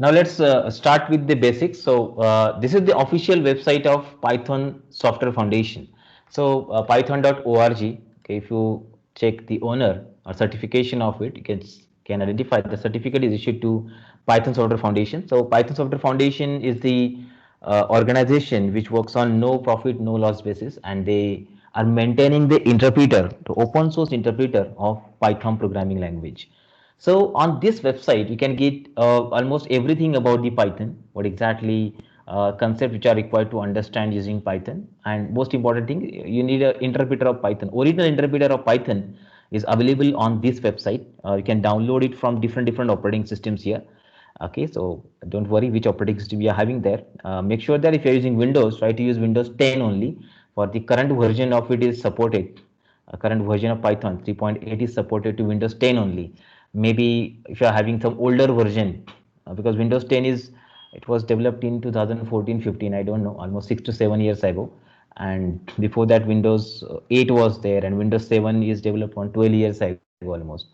Now let's start with the basics. So this is the official website of Python Software Foundation. So python.org. Okay, if you check the owner or certification of it, you can identify the certificate is issued to Python Software Foundation. So Python Software Foundation is the organization which works on no profit, no loss basis, and they are maintaining the interpreter, the open source interpreter of Python programming language. So on this website, you can get almost everything about the Python, what exactly concepts which are required to understand using Python, and most important thing, you need an interpreter of Python. Original interpreter of Python is available on this website. You can download it from different operating systems here. Okay, so don't worry which operating system you are having there. Make sure that if you are using Windows, try to use Windows 10 only. For the current version of it is supported. Current version of Python 3.8 is supported to Windows 10 only. Maybe if you are having some older version, because Windows 10 is it was developed in 2014-15. I don't know, almost 6 to 7 years ago. And before that, Windows 8 was there, and Windows 7 is developed on 12 years ago almost.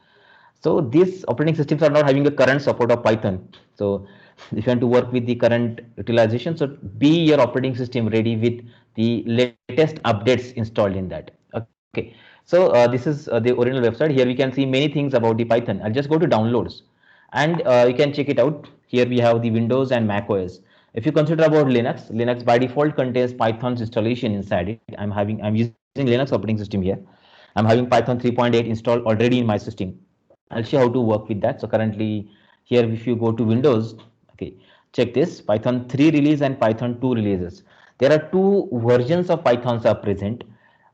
So these operating systems are not having a current support of Python. So if you want to work with the current utilization, so be your operating system ready with the latest updates installed in that. Okay. So this is the original website. Here we can see many things about the Python. I'll just go to downloads, and you can check it out. Here we have the Windows and Mac OS. If you consider about Linux, Linux by default contains Python's installation inside it. I'm using Linux operating system here. I'm having Python 3.8 installed already in my system. I'll show how to work with that. So currently here, if you go to Windows, okay, check this Python 3 release and Python 2 releases. There are two versions of Pythons are present.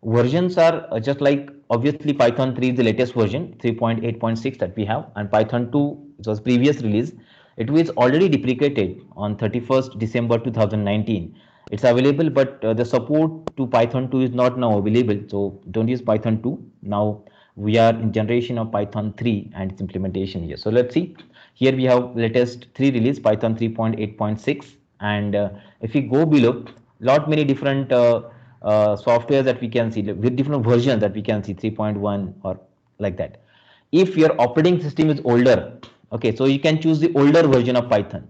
Versions are just like obviously Python 3 is the latest version 3.8.6 that we have, and Python 2, it was previous release. It was already deprecated on 31st December 2019. It's available, but the support to Python 2 is not now available. So don't use Python 2. Now we are in generation of Python 3 and its implementation here. So let's see. Here we have latest 3 release Python 3.8.6, and if we go below, lot many different software that we can see with different versions that we can see 3.1 or like that. If your operating system is older, okay, so you can choose the older version of Python.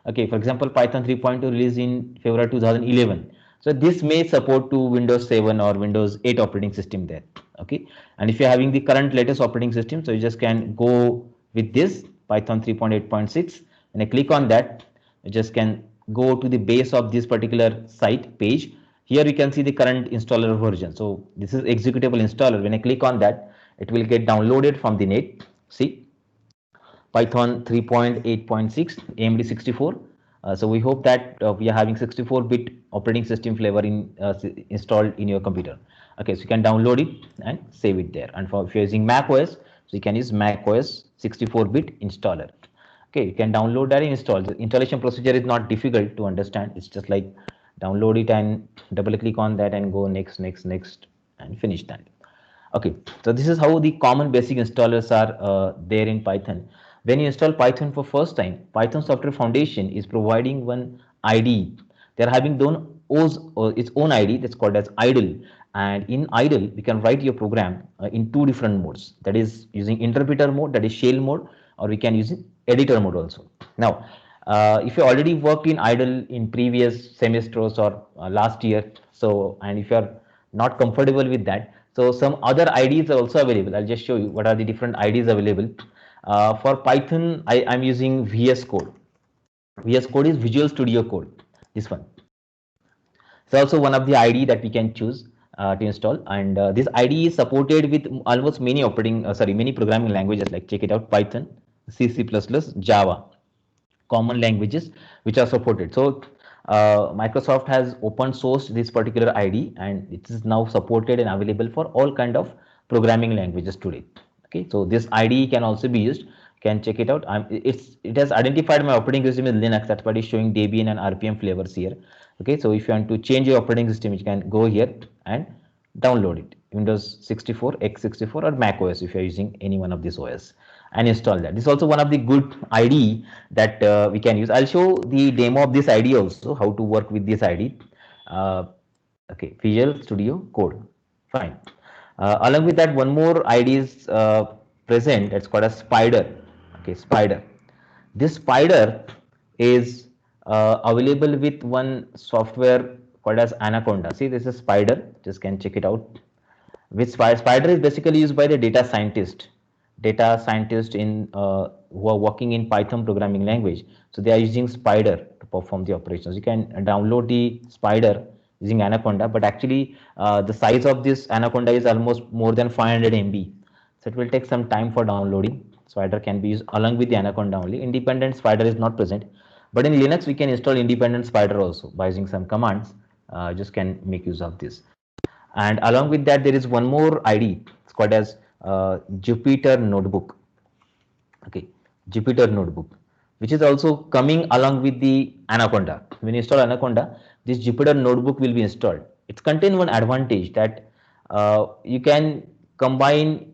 Okay, for example, Python 3.2 released in February 2011. So this may support to Windows 7 or Windows 8 operating system there. Okay, and if you're having the current latest operating system, so you just can go with this Python 3.8.6, and I click on that, you just can go to the base of this particular site page. Here you can see the current installer version. So this is executable installer. When I click on that, it will get downloaded from the net. See, Python 3.8.6 AMD 64. So we hope that we are having 64-bit operating system flavor installed in your computer. Okay, so you can download it and save it there. And for if you're using Mac OS, so you can use Mac OS 64-bit installer. Okay, you can download that and install. The installation procedure is not difficult to understand. It's just like download it and double click on that and go next, next, next, and finish that. Okay, so this is how the common basic installers are there in Python. When you install Python for first time, Python Software Foundation is providing one IDE. They are having its own IDE that's called as idle. And in idle, we can write your program in two different modes. That is using interpreter mode, that is shell mode, or we can use editor mode also. Now, if you already worked in idle in previous semesters or last year, so and if you are not comfortable with that, so some other IDs are also available. I'll just show you what are the different IDs available. For Python, I'm using VS Code. VS Code is Visual Studio Code. This one. It's also one of the IDE that we can choose to install, and this IDE is supported with almost many programming languages. Like check it out: Python, C, C++, Java, common languages which are supported. So Microsoft has open sourced this particular IDE, and it is now supported and available for all kind of programming languages today. Okay, so this IDE can also be used. Can check it out. It has identified my operating system is Linux. That's why it's showing Debian and RPM flavors here. Okay, so if you want to change your operating system, you can go here and download it. Windows 64, x64, or Mac OS if you're using any one of these OS, and install that. This is also one of the good IDE that we can use. I'll show the demo of this IDE also, how to work with this IDE. Uh, okay, Visual Studio Code. Fine. Along with that, one more IDE is present. It's called a Spider. Okay, Spider. This Spider is available with one software called as Anaconda. See, this is Spider. Just can check it out. Which Spider is basically used by the data scientist in who are working in Python programming language. So they are using Spider to perform the operations. You can download the Spider using Anaconda, but actually the size of this Anaconda is almost more than 500 MB. So it will take some time for downloading. Spider can be used along with the Anaconda only. Independent Spider is not present, but in Linux we can install independent Spider also by using some commands. Just can make use of this. And along with that, there is one more ID. It's called as Jupyter Notebook. Okay, Jupyter Notebook, which is also coming along with the Anaconda. When you install Anaconda, this Jupyter Notebook will be installed. It contains one advantage that you can combine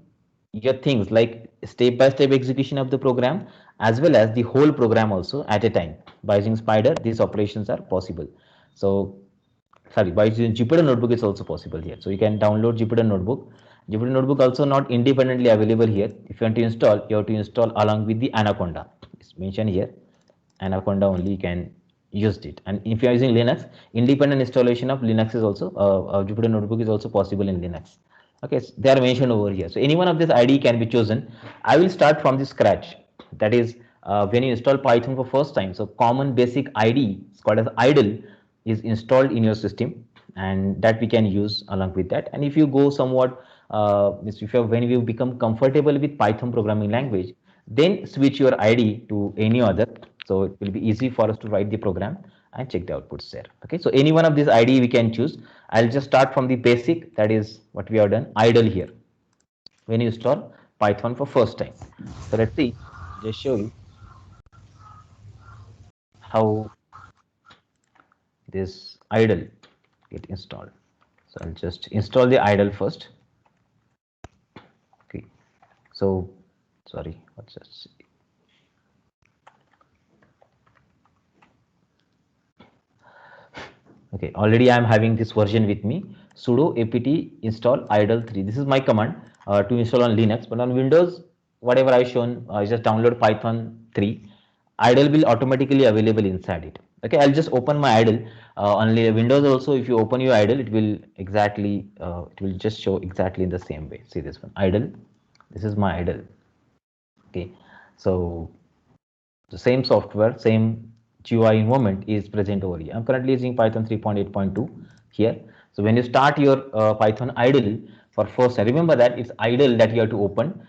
your things like step-by-step execution of the program as well as the whole program also at a time. By using Spider, these operations are possible. So sorry, by using Jupyter Notebook is also possible here. So you can download Jupyter Notebook. Jupyter Notebook also not independently available here. If you want to install, you have to install along with the Anaconda. It's mentioned here. Anaconda only you can use it. And if you are using Linux, independent installation of Linux is also Jupyter Notebook is also possible in Linux. Okay, so they are mentioned over here. So any one of this IDE can be chosen. I will start from the scratch. That is when you install Python for first time. So common basic IDE, it's called as idle, is installed in your system, and that we can use along with that. And if you go somewhat, if you when you become comfortable with Python programming language, then switch your IDE to any other. So it will be easy for us to write the program and check the outputs there. Okay, so any one of these IDE we can choose. I'll just start from the basic, that is what we have done, idle here. When you install Python for first time. So let's see, just show you how this idle get installed. So I'll just install the idle first. Okay, so sorry, what's this? Okay, already I am having this version with me. Sudo apt install idle 3. This is my command to install on Linux, but on Windows, whatever I shown, just download Python 3. Idle will automatically available inside it. Okay, I'll just open my idle. On Windows also, if you open your idle, it will exactly, it will just show exactly in the same way. See this one, idle. This is my idle. Okay, so the same software, same GUI environment is present over here. I'm currently using Python 3.8.2 here. So when you start your Python idle for first, remember that it's idle that you have to open.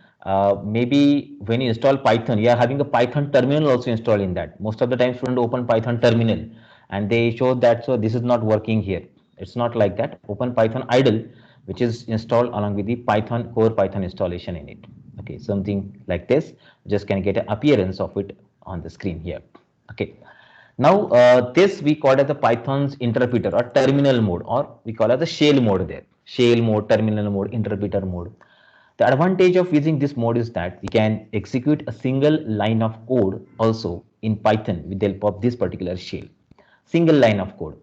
Maybe when you install Python, you are having a Python terminal also installed in that. Most of the time students open Python terminal and they show that, so this is not working here. It's not like that. Open Python idle, which is installed along with the Python core Python installation in it. Okay, something like this, just can get an appearance of it on the screen here. Okay, now this we call as the Python's interpreter or terminal mode, or we call as the shell mode there. Shell mode, terminal mode, interpreter mode. The advantage of using this mode is that we can execute a single line of code also in Python with the help of this particular shell. Single line of code.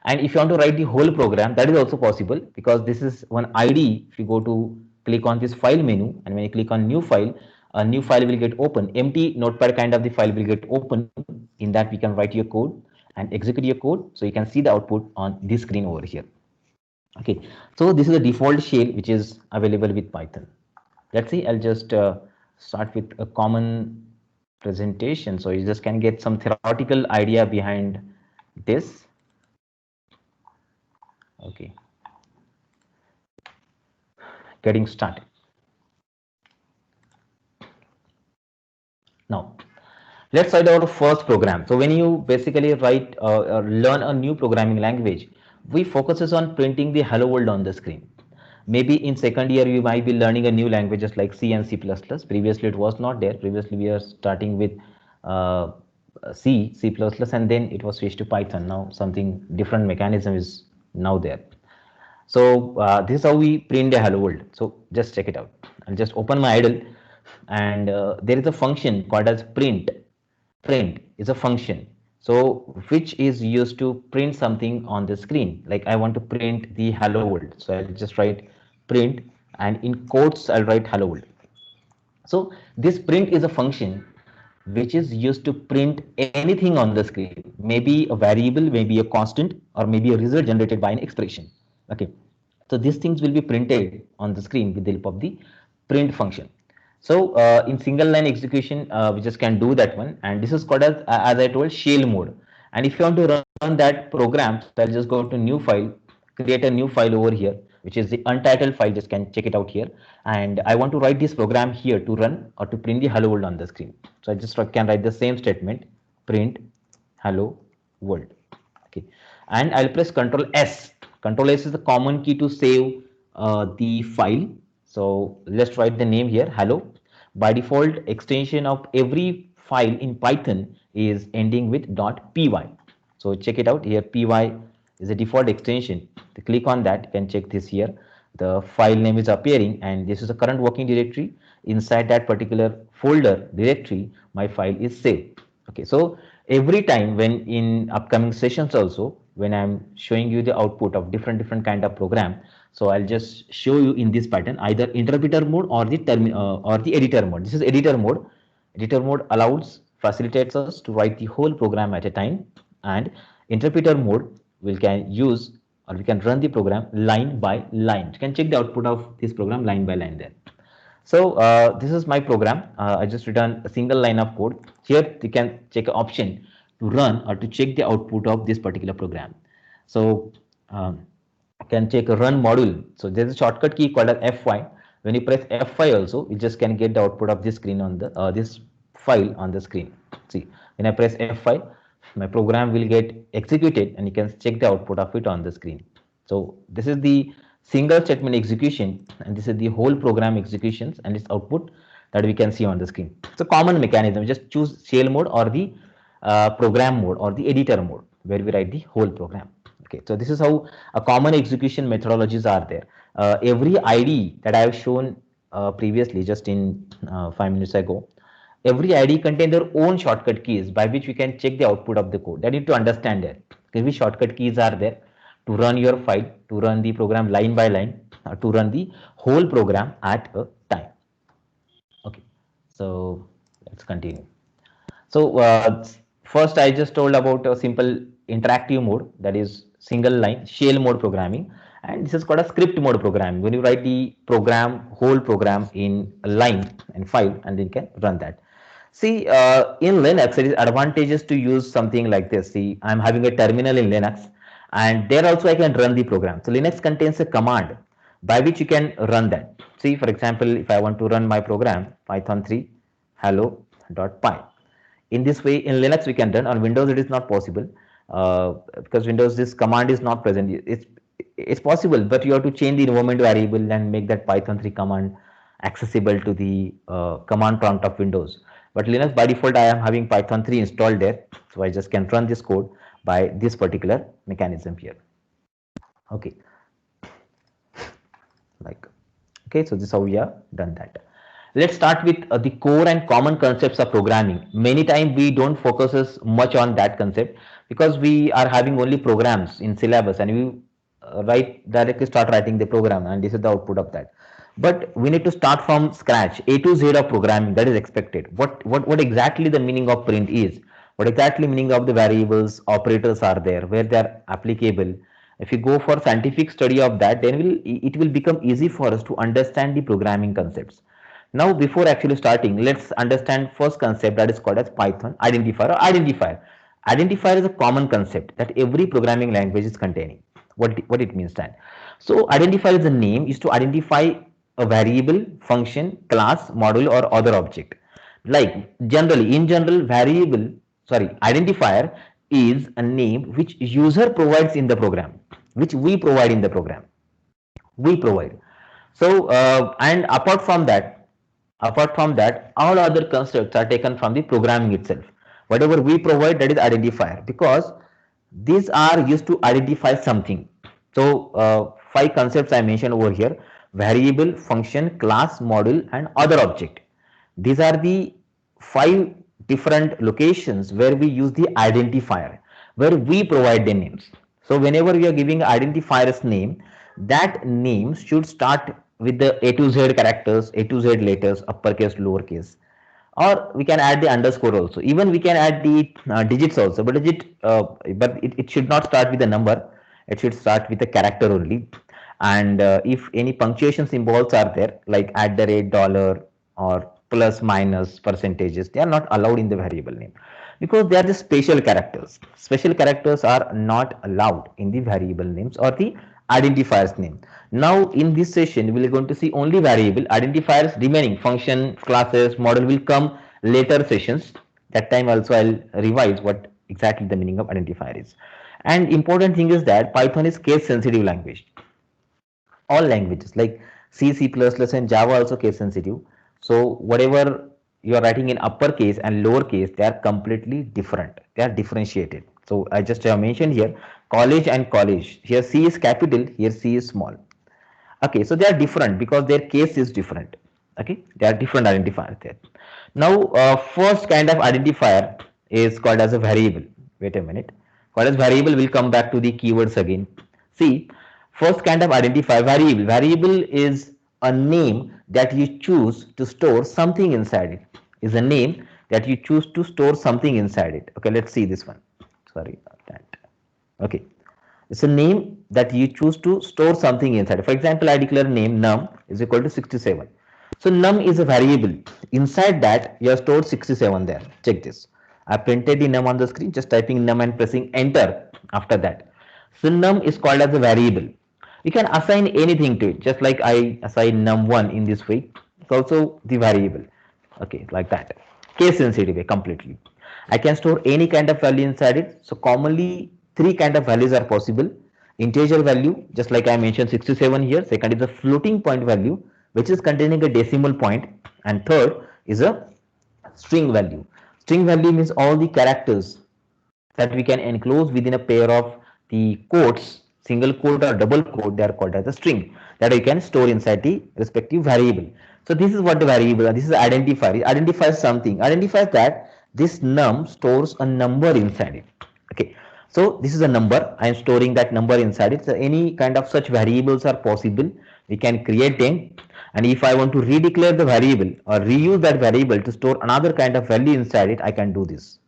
And if you want to write the whole program, that is also possible, because this is one ID. If you go to click on this file menu, and when you click on new file, a new file will get open. Empty notepad kind of the file will get open. In that we can write your code and execute your code. So you can see the output on this screen over here. Okay, so this is the default shell which is available with Python. Let's see, I'll just start with a common presentation, so you just can get some theoretical idea behind this. Okay, getting started. Now let's write our first program. So when you basically write or learn a new programming language, we focuses on printing the hello world on the screen. Maybe in second year you might be learning a new languages like C and C++. Previously it was not there. Previously we are starting with uh, C, C++, and then it was switched to Python. Now something different mechanism is now there. So this is how we print the hello world. So just check it out. I'll just open my idle, and there is a function called as print. Print is a function, so which is used to print something on the screen. Like I want to print the hello world, so I'll just write print, and in quotes I'll write hello world. So this print is a function which is used to print anything on the screen, maybe a variable, maybe a constant, or maybe a result generated by an expression. Okay, so these things will be printed on the screen with the help of the print function. So in single line execution, we just can do that one, and this is called as I told, shell mode. And if you want to run that program, so I'll just go to new file, create a new file over here, which is the untitled file. Just can check it out here, and I want to write this program here to run or to print the hello world on the screen. So I just can write the same statement, print hello world. Okay, and I'll press Control S. Control S is the common key to save the file. So let's write the name here, hello. By default, extension of every file in Python is ending with .py. So check it out here, py is a default extension. To click on that, you can check this here. The file name is appearing, and this is the current working directory. Inside that particular folder directory, my file is saved. Okay, so every time when in upcoming sessions also, when I'm showing you the output of different kind of program, so I'll just show you in this pattern, either interpreter mode or the editor mode. This is editor mode. Editor mode allows, facilitates us to write the whole program at a time, and interpreter mode we can use, or we can run the program line by line. You can check the output of this program line by line there. So this is my program. I just written a single line of code. Here you can check an option to run or to check the output of this particular program. So you can check a run module. So there's a shortcut key called as F5. When you press F5 also, you just can get the output of this screen on the this file on the screen. See, when I press F5, my program will get executed, and you can check the output of it on the screen. So this is the single statement execution, and this is the whole program executions and its output that we can see on the screen. It's a common mechanism. Just choose shell mode or the program mode or the editor mode, where we write the whole program. Okay, so this is how a common execution methodologies are there. Every ID that I have shown previously, just in 5 minutes ago, every ID contains their own shortcut keys by which we can check the output of the code. I need to understand that. Every shortcut keys are there to run your file, to run the program line by line, to run the whole program at a time. Okay, so let's continue. So first I just told about a simple interactive mode, that is single line shell mode programming, and this is called a script mode programming. When you write the program, whole program in a line and file, and then you can run that. See, in Linux, it is advantageous to use something like this. See, I'm having a terminal in Linux, and there also I can run the program. So Linux contains a command by which you can run that. See, for example, if I want to run my program, Python 3 hello.py. In this way, in Linux we can run. On Windows it is not possible, because Windows this command is not present. It's possible, but you have to change the environment variable and make that Python 3 command accessible to the command prompt of Windows. But Linux, by default, I am having Python 3 installed there, so I just can run this code by this particular mechanism here. Okay, okay, so this is how we have done that. Let's start with the core and common concepts of programming. Many times we don't focus much on that concept because we are having only programs in syllabus, and we directly start writing the program, and this is the output of that. But we need to start from scratch, A to Z of programming that is expected. What exactly the meaning of print is, what exactly meaning of the variables, operators are there, where they are applicable. If you go for scientific study of that, then it will become easy for us to understand the programming concepts. Now, before actually starting, let's understand first concept, that is called as Python identifier or identifier. Identifier is a common concept that every programming language is containing. What it means that. So identifier is a name is to identify a variable, function, class, module, or other object. Like in general, identifier is a name which user provides in the program, which we provide in the program. We provide. So and apart from that, all other constructs are taken from the programming itself. Whatever we provide, that is identifier, because these are used to identify something. So 5 concepts I mentioned over here: variable, function, class, module, and other object. These are the 5 different locations where we use the identifier, where we provide the names. So whenever we are giving identifier's name, that name should start with the A to Z characters, A to Z letters, uppercase, lowercase. or we can add the underscore also. Even we can add the digits also, but it should not start with a number. It should start with a character only. And if any punctuation symbols are there, like at the rate, dollar, or plus, minus, percentages, they are not allowed in the variable name because they are the special characters. Special characters are not allowed in the variable names or the identifiers name. Now in this session we are going to see only variable. Identifiers remaining, function, classes, model will come later sessions. That time also I'll revise what exactly the meaning of identifier is. And important thing is that Python is case sensitive language. All languages like C, C++, and Java also case sensitive. So whatever you are writing in uppercase and lowercase, they are completely different. They are differentiated. So I just have mentioned here college and college. Here C is capital, here C is small. Okay, so they are different because their case is different. Okay, they are different identifiers there. Now, first kind of identifier is called as a variable. Wait a minute. Called as variable, will come back to the keywords again. See, first kind of identifier, variable. Variable is a name that you choose to store something inside it. Is a name that you choose to store something inside it. Okay, let's see this one. Sorry about that. Okay, it's a name that you choose to store something inside. For example, I declare name num is equal to 67. So num is a variable. Inside that you have stored 67 there. Check this. I printed the num on the screen, just typing num and pressing enter after that. So num is called as a variable. You can assign anything to it, just like I assign num1 in this way. It's also the variable. Okay, like that. Case sensitive way completely. I can store any kind of value inside it. So commonly three kind of values are possible. Integer value, just like I mentioned 67 here. Second is a floating point value, which is containing a decimal point. And third is a string value. String value means all the characters that we can enclose within a pair of the quotes, single quote or double quote, they are called as a string that we can store inside the respective variable. So this is what the variable, this is identifier. It identifies something, identifies that this num stores a number inside it. Okay, so this is a number, I am storing that number inside it. So any kind of such variables are possible, we can create them. And if I want to redeclare the variable or reuse that variable to store another kind of value inside it, I can do this.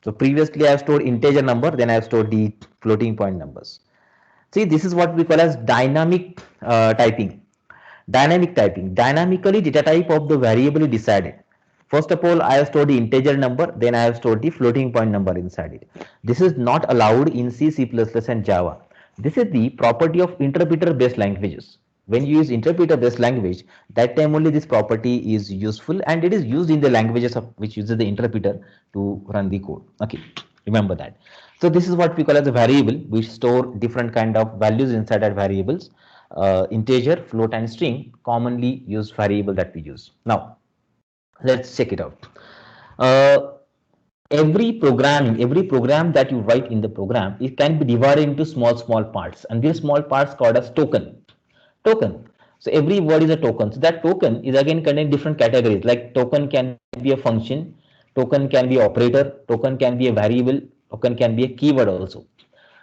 So previously I have stored integer number, then I have stored the floating point numbers. See, this is what we call as dynamic typing. Dynamic typing. Dynamically data type of the variable is decided. First of all, I have stored the integer number, then I have stored the floating point number inside it. This is not allowed in C, C++ and Java. This is the property of interpreter based languages. When you use interpreter based language, that time only this property is useful, and it is used in the languages of which uses the interpreter to run the code. Okay, remember that. So this is what we call as a variable. We store different kind of values inside our variables. Integer, float, and string, commonly used variable that we use. Now let's check it out. uh, every program that you write in the program, it can be divided into small parts, and these small parts called as token. So every word is a token. So that token is again contain different categories, like token can be a function, token can be operator, token can be a variable, token can be a keyword also.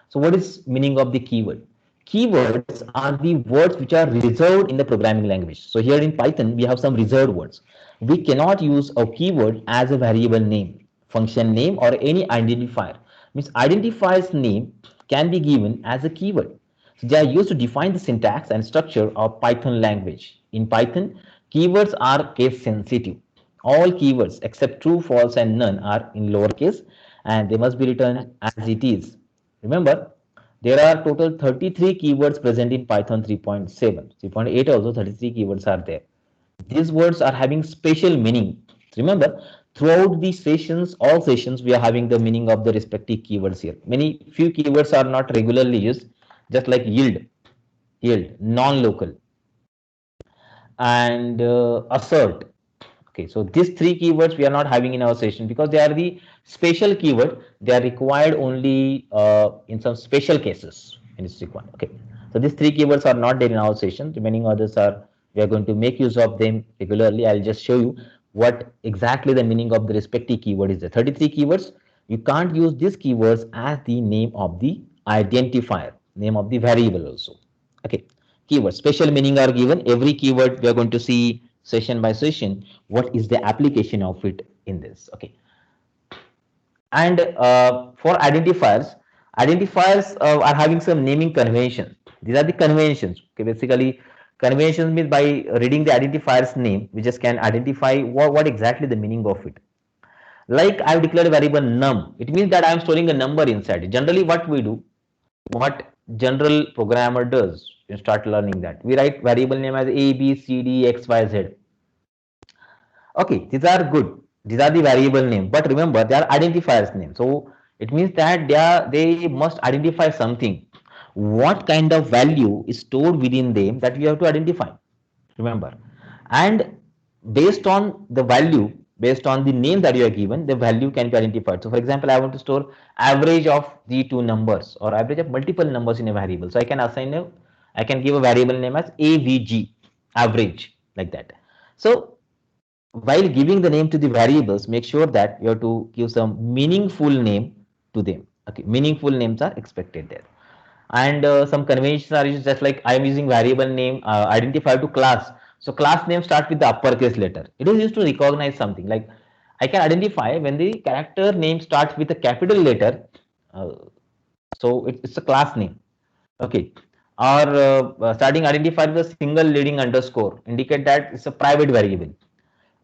So what is meaning of the keyword? Keywords are the words which are reserved in the programming language. So here in Python, we have some reserved words. We cannot use a keyword as a variable name, function name, or any identifier. Means identifier's name can be given as a keyword. So they are used to define the syntax and structure of Python language. In Python, keywords are case sensitive. All keywords except true, false, and none are in lowercase, and they must be written as it is. Remember, there are total 33 keywords present in Python 3.7. 3.8 also 33 keywords are there. These words are having special meaning. Remember, throughout the sessions, all sessions, we are having the meaning of the respective keywords here. Many few keywords are not regularly used, just like yield, non-local, and assert. Okay, so these three keywords we are not having in our session because they are the special keyword. They are required only in some special cases when it's required. Okay, so these three keywords are not there in our session. Remaining others are, we are going to make use of them regularly. I'll just show you what exactly the meaning of the respective keyword is. The 33 keywords, you can't use these keywords as the name of the identifier, name of the variable also. Okay, keywords special meaning are given. Every keyword we are going to see session by session what is the application of it in this. Okay. And for identifiers are having some naming conventions. These are the conventions. Okay, basically, conventions means by reading the identifier's name, we just can identify what exactly the meaning of it. Like I've declared a variable num, it means that I'm storing a number inside it. Generally, what we do, what general programmer does, you start learning that we write variable name as A, B, C, D, X, Y, Z. Okay, these are good. These are the variable name, but remember they are identifiers name. So it means that they must identify something. What kind of value is stored within them that you have to identify. Remember, and based on the value, based on the name that you are given, the value can be identified. So, for example, I want to store average of the two numbers or average of multiple numbers in a variable. So I can I can give a variable name as AVG, average, like that. So while giving the name to the variables, make sure that you have to give some meaningful name to them. Okay, meaningful names are expected there. And some conventions are just like I am using variable name identifier to class. So class name start with the uppercase letter. It is used to recognize something like I can identify when the character name starts with a capital letter. Uh, so it's a class name. Okay. Or starting identifier with a single leading underscore indicate that it's a private variable,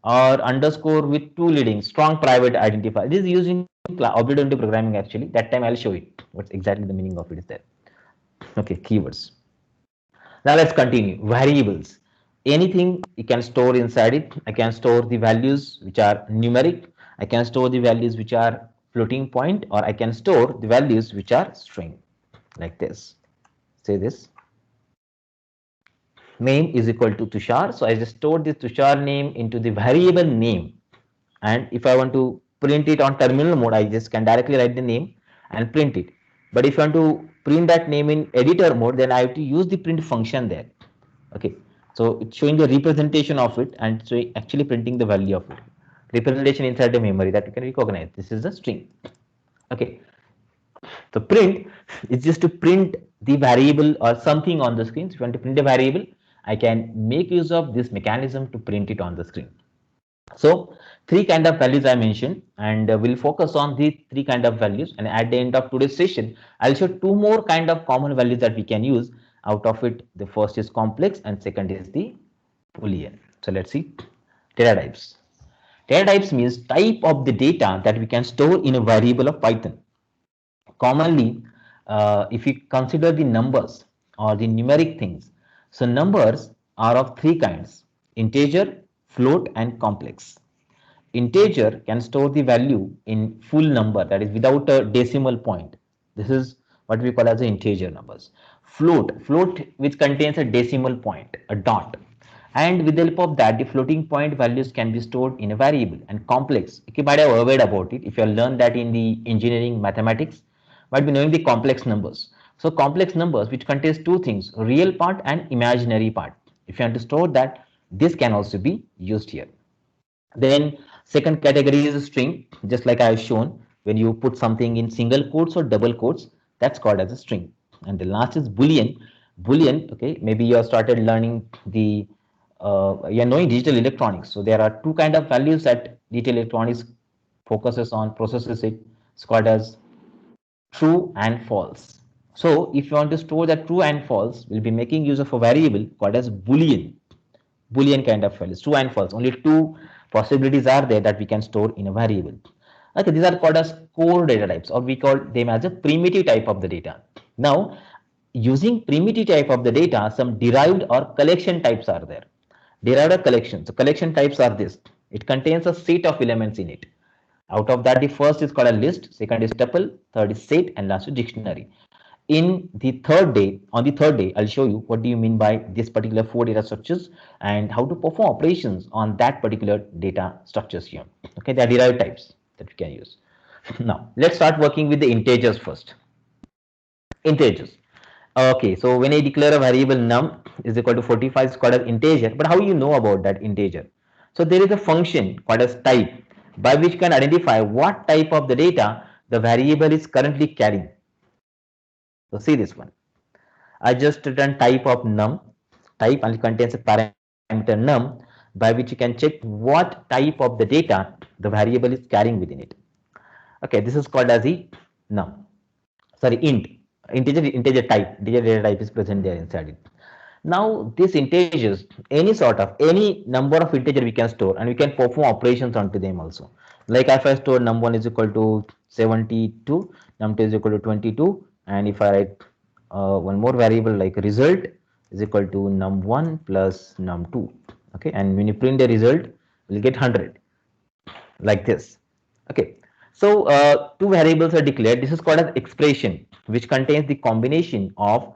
or underscore with two leading strong private identifier. This is using object-oriented programming actually. That time I'll show it. What's exactly the meaning of it is there. Okay, keywords. Now let's continue. Variables. Anything you can store inside it. I can store the values which are numeric. I can store the values which are floating point, or I can store the values which are string, like this. Say this. Name is equal to Tushar. So I just stored this Tushar name into the variable name. And if I want to print it on terminal mode, I just can directly write the name and print it. But if I want to print that name in editor mode, then I have to use the print function there. Okay, so it's showing the representation of it and so actually printing the value of it. Representation inside the memory that you can recognize. This is the string. Okay, so print is just to print the variable or something on the screen. So if you want to print a variable, I can make use of this mechanism to print it on the screen. So three kind of values I mentioned, and we'll focus on these three kind of values. And at the end of today's session, I'll show two more kind of common values that we can use. Out of it, the first is complex and second is the Boolean. So let's see. Data types. Data types means type of the data that we can store in a variable of Python. Commonly, if we consider the numbers or the numeric things, so numbers are of three kinds: integer, float, and complex. Integer can store the value in full number, that is without a decimal point. This is what we call as the integer numbers. Float which contains a decimal point, a dot. And with the help of that, the floating point values can be stored in a variable. And complex, you might have heard about it if you have learned that in the engineering mathematics, might be knowing the complex numbers. So complex numbers which contains two things, real part and imaginary part. If you want to store that, this can also be used here. Then second category is a string, just like I have shown. When you put something in single quotes or double quotes, that's called as a string. And the last is Boolean. Boolean, okay, maybe you have started learning the you're knowing digital electronics. So there are two kind of values that digital electronics focuses on, processes it. It's called as true and false. So if you want to store that true and false, we'll be making use of a variable called as Boolean. Boolean kind of values, true and false. Only two possibilities are there that we can store in a variable. Okay, these are called as core data types, or we call them as a primitive type of the data. Now, using primitive type of the data, some derived or collection types are there. Derived or collection. So collection types are this. It contains a set of elements in it. Out of that, the first is called a list, second is tuple, third is set, and last is dictionary. On the third day, I'll show you what do you mean by this particular four data structures and how to perform operations on that particular data structures here. Okay, they are derived types that we can use. Now, let's start working with the integers first. Integers. Okay, so when I declare a variable num is equal to 45, it's called as integer. But how you know about that integer? So there is a function called as type by which can identify what type of the data the variable is currently carrying. So see this one. I just return type of num. Type only contains a parameter num. by which you can check what type of the data the variable is carrying within it. Okay, this is called as the num. Sorry, integer data type is present there inside it. Now this integers, any number of integer we can store, and we can perform operations onto them also. Like if I store num1 is equal to 72, num2 is equal to 22, and if I write one more variable like result is equal to num1 plus num2. Okay, and when you print the result, we'll get 100 like this. Okay, so two variables are declared. This is called as expression, which contains the combination of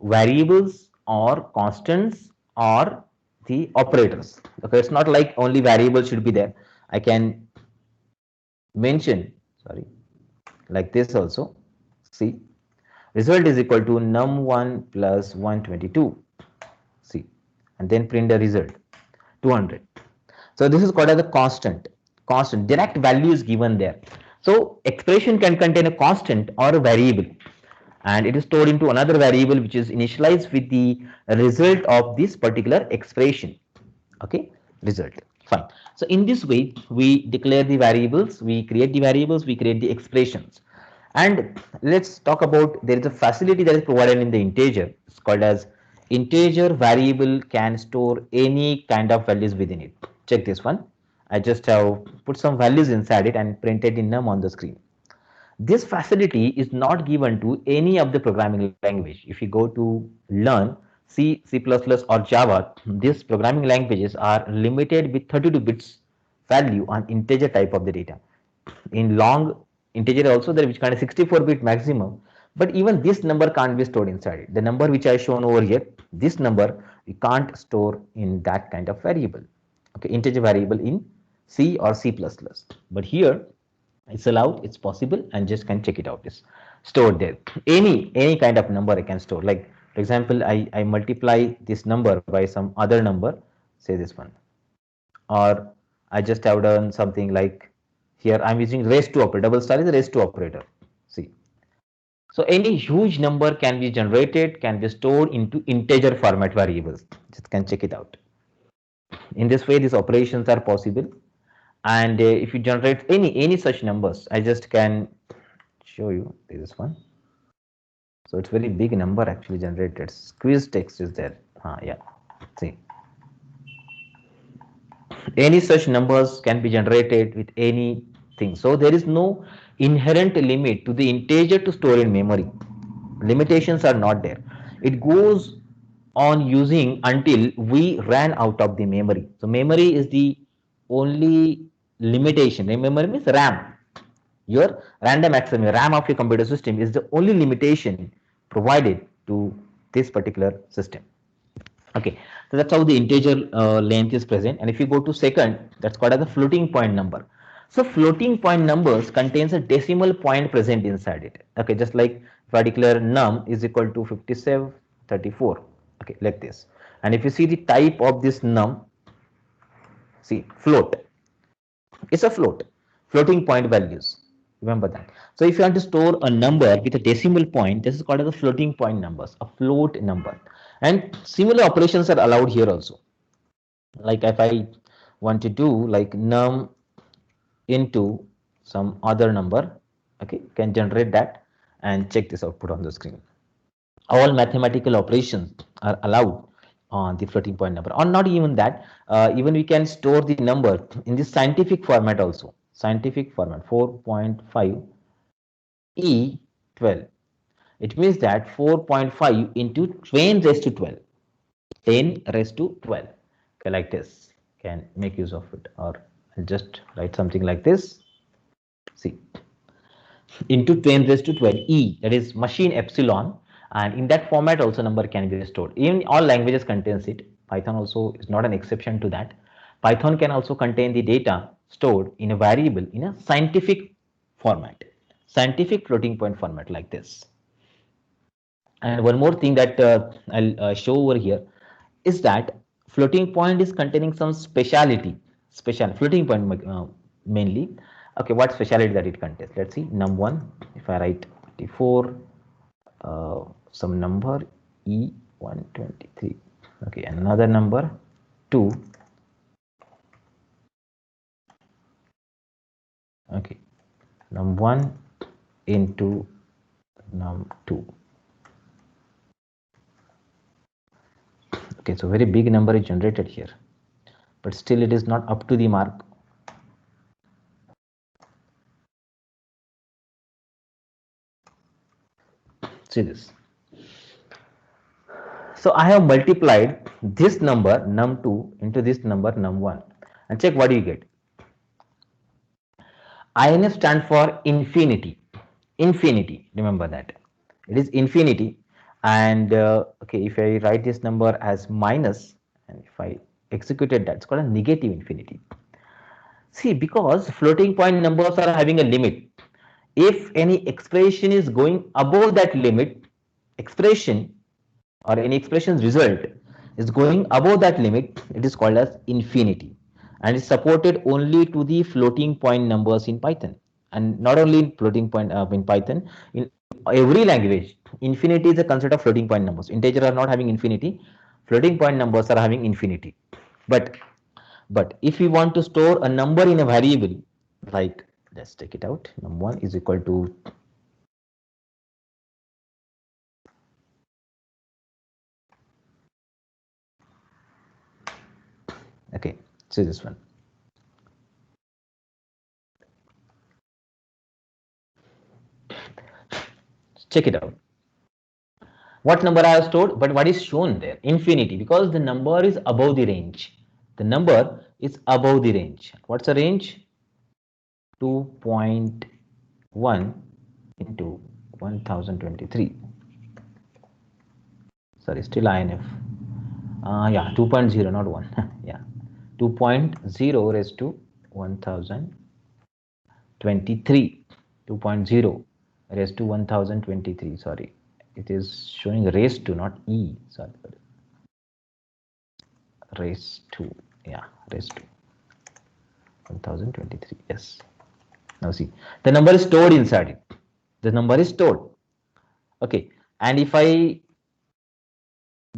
variables or constants or the operators. Okay, it's not like only variables should be there. I can mention, sorry, like this also. See, result is equal to num1 plus 122. See, and then print the result 200. So this is called as a constant direct value is given there. So expression can contain a constant or a variable, and it is stored into another variable which is initialized with the result of this particular expression. Okay, result, fine. So in this way we declare the variables, we create the variables, we create the expressions. And let's talk about, there is a facility that is provided in the integer. It's called as integer variable can store any kind of values within it. Check this one. I just have put some values inside it and printed in num on the screen. This facility is not given to any of the programming language. If you go to learn C, C++ or Java, these programming languages are limited with 32 bits value on integer type of the data. In long integer also there which kind of 64-bit maximum, but even this number can't be stored inside it. The number which I shown over here, this number we can't store in that kind of variable. Okay, integer variable in C or C++. But here it's allowed, it's possible, and just can check it out. Is stored there. Any kind of number I can store. Like for example, I multiply this number by some other number, say this one, or I just have done something like here I'm using raise to operator. Double star is a raise to operator. See, so any huge number can be generated, can be stored into integer format variables. Just can check it out. In this way, these operations are possible. And if you generate any such numbers, I just can show you this one. So it's very big number actually generated. Squeeze text is there. Yeah, see, any such numbers can be generated with anything. So there is no inherent limit to the integer to store in memory. Limitations are not there. It goes on using until we ran out of the memory. So memory is the only limitation. Memory means RAM. Your random access RAM of your computer system is the only limitation provided to this particular system. Okay, so that's how the integer length is present. And if you go to second, that's called as a floating point number. So floating point numbers contains a decimal point present inside it. Okay, just like if I declare num is equal to 5734. Okay, like this. And if you see the type of this num, see, float. It's a floating point values. Remember that. So if you want to store a number with a decimal point, this is called as a floating point numbers, a float number. And similar operations are allowed here also. Like if I want to do like num into some other number, okay, can generate that and check this output on the screen. All mathematical operations are allowed on the floating point number. Or not even that, even we can store the number in the scientific format also. Scientific format 4.5 E12. It means that 4.5 into 10 raised to 12. 10 raised to 12. Okay, like this. Can make use of it. Or I'll just write something like this. See, into 10 raised to 12 E, that is machine epsilon, and in that format also number can be stored. Even all languages contains it. Python also is not an exception to that. Python can also contain the data stored in a variable in a scientific format, scientific floating point format like this. And one more thing that I'll show over here is that floating point is containing some speciality. Special floating point mainly. Okay, what speciality that it contains? Let's see. Num1. If I write 24, some number E123. Okay, another number 2. Okay, num1 into num2. Okay, so very big number is generated here, but still it is not up to the mark. See this. So I have multiplied this number num2 into this number num1 and check what you get. INF stand for infinity. Infinity, remember that. It is infinity. And okay, if I write this number as minus, and if I executed that, it's called a negative infinity. See, because floating point numbers are having a limit. If any expression is going above that limit, expression or any expression's result is going above that limit, it is called as infinity, and is supported only to the floating point numbers in Python. And not only in floating point in Python, in every language, infinity is a concept of floating point numbers. Integer are not having infinity, floating point numbers are having infinity. But if we want to store a number in a variable, like let's take it out, num1 is equal to, okay, so this one, check it out. What number I have stored, but what is shown there? Infinity, because the number is above the range. The number is above the range. What's the range? 2.1 into 1023. Sorry, still INF. Yeah, 2.0, not 1. Yeah, 2.0 raised to 1023. 2.0 raised to 1023. Sorry, it is showing raised to, not E. Sorry. Raised to, yeah, raised to 1023. Yes. Now see, the number is stored inside it. The number is stored. Okay. And if I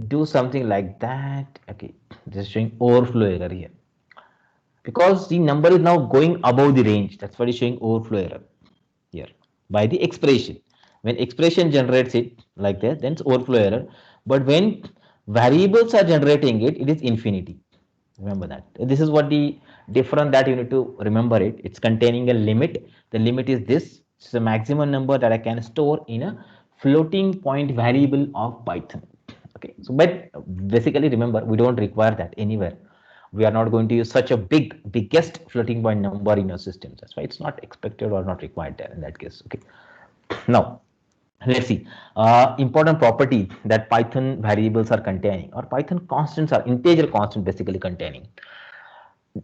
do something like that, okay, just showing overflow error here, because the number is now going above the range. That's why it's showing overflow error here by the expression. When expression generates it like that, then it's overflow error. But when variables are generating it, it is infinity. Remember that. This is what the difference that you need to remember it. It's containing a limit. The limit is this. It's the maximum number that I can store in a floating point variable of Python. Okay. So, but basically remember, we don't require that anywhere. We are not going to use such a biggest floating point number in your systems. That's why it's not expected or not required there in that case. Okay. Now, let's see. Important property that Python variables are containing, or Python constants are integer constant basically containing.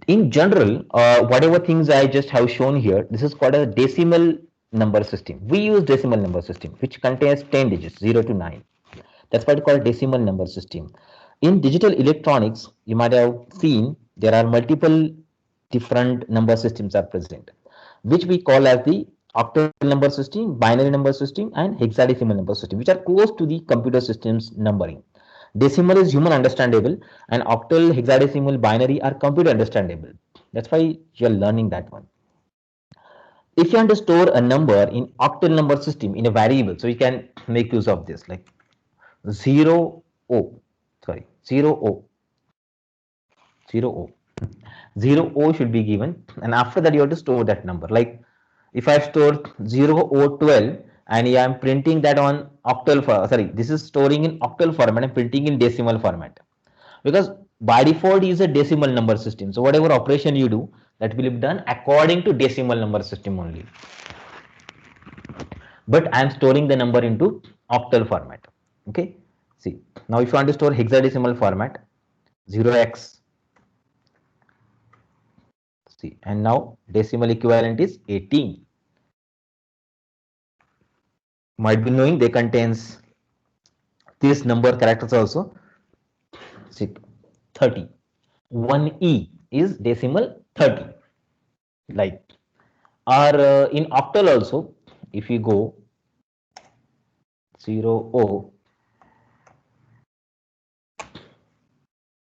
In general, whatever things I just have shown here, this is called a decimal number system. We use decimal number system, which contains 10 digits, 0 to 9. That's why it's called decimal number system. In digital electronics, you might have seen there are multiple different number systems are present, which we call as the octal number system, binary number system, and hexadecimal number system, which are close to the computer system's numbering. Decimal is human understandable, and octal, hexadecimal, binary are computer understandable. That's why you're learning that one. If you want to store a number in octal number system in a variable, so you can make use of this, like 0 O, sorry, 0 O, 0 O. 0 O should be given, and after that you have to store that number. Like if I store 0 O 12 and I am printing that on octal, sorry, this is storing in octal format and printing in decimal format, because by default is a decimal number system. So whatever operation you do, that will be done according to decimal number system only. But I am storing the number into octal format. Okay. See, now if you want to store hexadecimal format, 0x. See, and now decimal equivalent is 18. Might be knowing they contains this number characters also. See, 30. 1e is decimal 30. Like, or in octal also, if you go 0 O,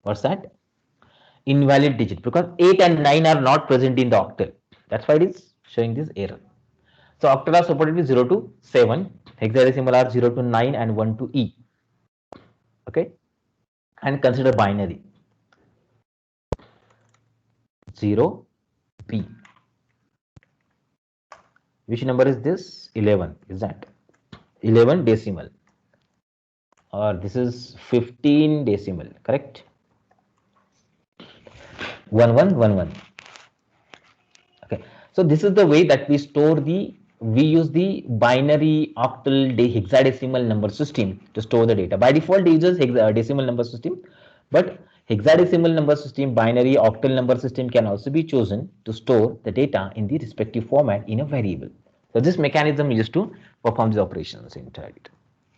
what's that? Invalid digit, because 8 and 9 are not present in the octal. That's why it is showing this error. So octal are supported with 0 to 7, hexadecimal are 0 to 9 and 1 to E. Okay, and consider binary 0 B. Which number is this? 11, is that 11 decimal, or this is 15 decimal, correct? 1111. Okay, so this is the way that we store the, we use the binary octal hexadecimal number system to store the data. By default it uses decimal number system, but hexadecimal number system, binary octal number system can also be chosen to store the data in the respective format in a variable. So this mechanism is used to perform the operations inside it.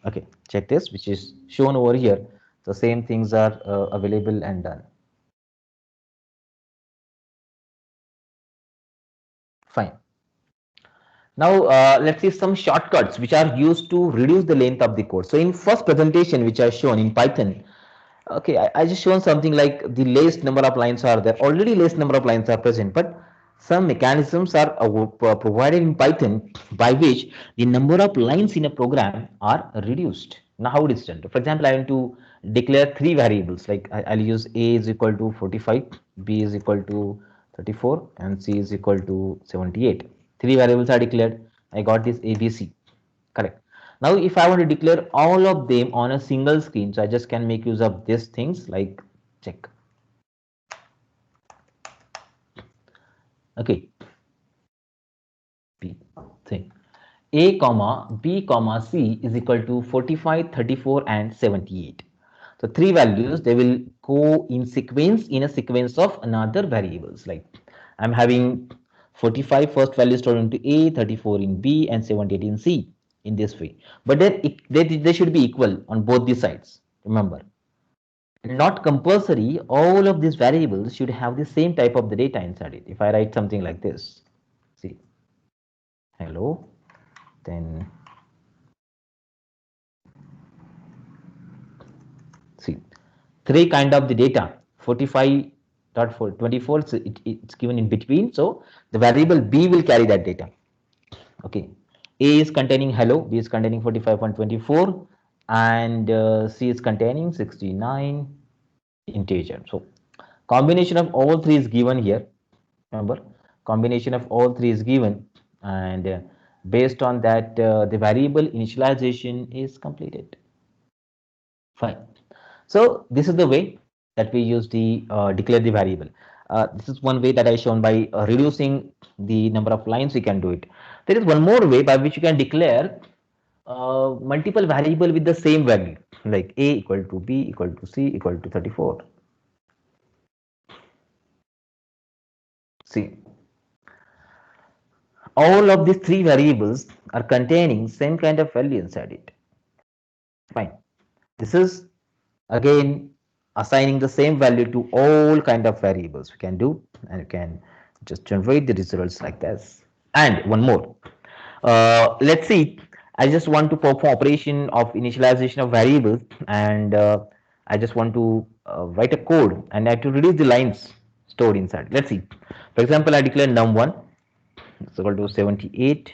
Okay, check this, which is shown over here. The same things are available and done. Fine. Now let's see some shortcuts which are used to reduce the length of the code. So in first presentation which I shown in Python, okay, I just shown something like the least number of lines are there. Already least number of lines are present, but some mechanisms are provided in Python by which the number of lines in a program are reduced. Now how it is done? For example, I want to declare three variables, like I'll use A is equal to 45, B is equal to 34, and C is equal to 78. Three variables are declared. I got this ABC, correct? Now if I want to declare all of them on a single screen, so I just can make use of these things like check. Okay, B thing. A comma B comma C is equal to 45, 34 and 78. So three values, they will go in sequence, in a sequence of another variables. Like I'm having 45 first value stored into A, 34 in B and 78 in C, in this way. But then they should be equal on both the sides. Remember, not compulsory all of these variables should have the same type of the data inside it. If I write something like this, see, hello, then see, three kind of the data, 45.424, so it's given in between, so the variable B will carry that data. Okay, A is containing hello, B is containing 45.24, and C is containing 69 integer. So combination of all three is given here. Remember, combination of all three is given, and based on that the variable initialization is completed. Fine. So this is the way that we use the declare the variable. This is one way that I shown by reducing the number of lines we can do it. There is one more way by which you can declare multiple variable with the same value, like A equal to B equal to C equal to 34. See, all of these three variables are containing same kind of value inside it. Fine. This is again assigning the same value to all kind of variables we can do, and you can just generate the results like this. And one more, let's see, I just want to perform operation of initialization of variables, and I just want to write a code, and I have to reduce the lines stored inside. Let's see, for example, I declare num1 is equal to 78,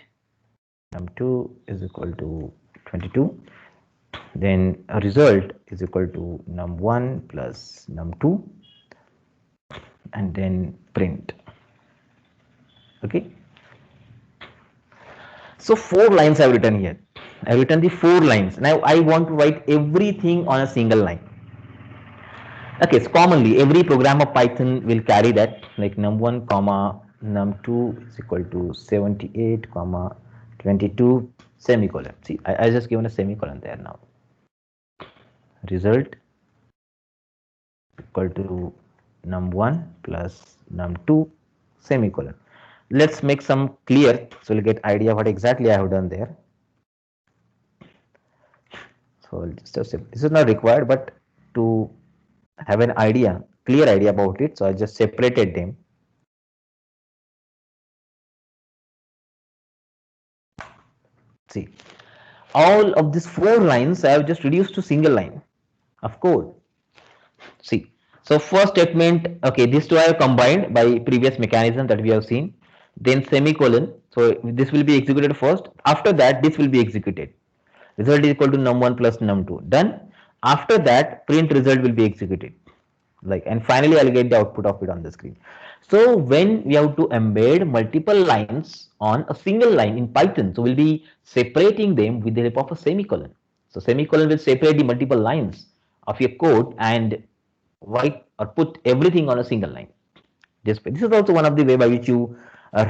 num2 is equal to 22, then a result is equal to num1 plus num2, and then print. Okay, so 4 lines I've written here. I've written the 4 lines. Now I want to write everything on a single line. Okay, so commonly every program of Python will carry that, like num1 comma num2 is equal to 78 comma 22 semicolon. See, I just given a semicolon there. Now result equal to num1 plus num2 semicolon. Let's make some clear, so we'll get idea what exactly I have done there. So this is not required, but to have an idea, clear idea about it, so I just separated them. See, all of these 4 lines I have just reduced to single line of code. See, so first statement, okay, these two I have combined by previous mechanism that we have seen. then semicolon. So this will be executed first. After that, this will be executed. Result is equal to num1 plus num2. Done. After that, print result will be executed. Like, and finally I'll get the output of it on the screen. So when we have to embed multiple lines on a single line in Python, so we'll be separating them with the help of a semicolon. So semicolon will separate the multiple lines of your code and write or put everything on a single line. This is also one of the way by which you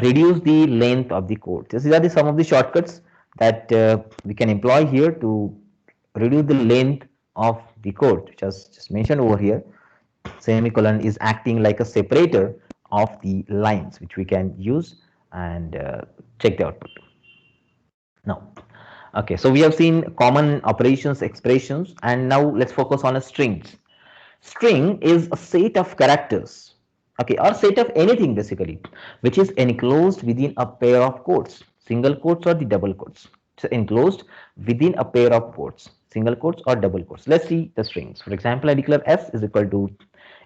reduce the length of the code. These are some of the shortcuts that we can employ here to reduce the length of the code, which is just mentioned over here. Semicolon is acting like a separator of the lines, which we can use and check the output. Now, okay, so we have seen common operations, expressions, and now let's focus on a strings. String is a set of characters, okay, or set of anything basically, which is enclosed within a pair of quotes, single quotes or the double quotes. So enclosed within a pair of quotes, single quotes or double quotes. Let's see the strings. For example, I declare s is equal to,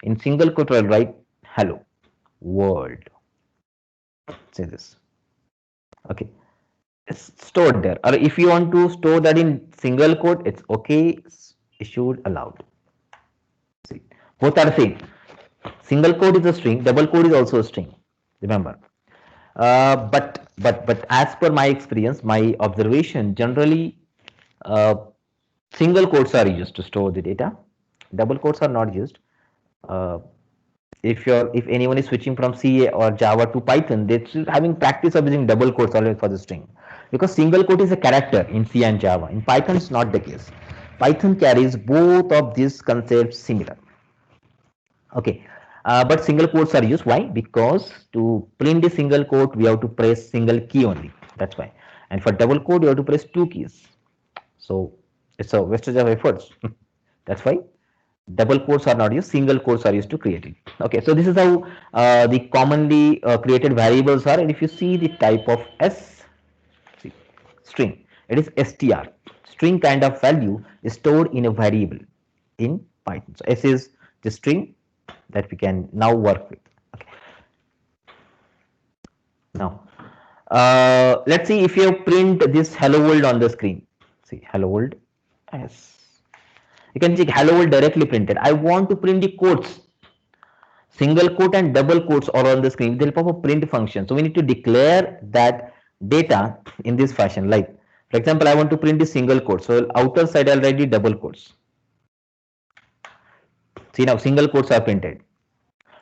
in single quote I'll write hello world. Say this. Okay, it's stored there. Or if you want to store that in single quote, it's okay, issued, allowed. See, both are same. Single quote is a string, double quote is also a string. Remember. But as per my experience, my observation, generally uh, single quotes are used to store the data. Double quotes are not used. Uh, if anyone is switching from C or Java to Python, they're still having practice of using double quotes always for the string, because single quote is a character in C and Java. In Python, it's not the case. Python carries both of these concepts similar. Okay, but single quotes are used. Why? Because to print the single quote, we have to press single key only. That's why. And for double quote, you have to press two keys. So it's a wastage of efforts. That's why double quotes are not used, single quotes are used to create it. Okay, so this is how the commonly created variables are. And if you see the type of s, see, string, it is str. String kind of value is stored in a variable in Python. So s is the string that we can now work with. Okay, now let's see if you print this hello world on the screen. See, hello world. Yes, you can check hello world directly printed. I want to print the quotes, single quote and double quotes are on the screen with the help of a print function. So we need to declare that data in this fashion. Like, for example, I want to print the single quote. So outer side I'll write the double quotes. See, now single quotes are printed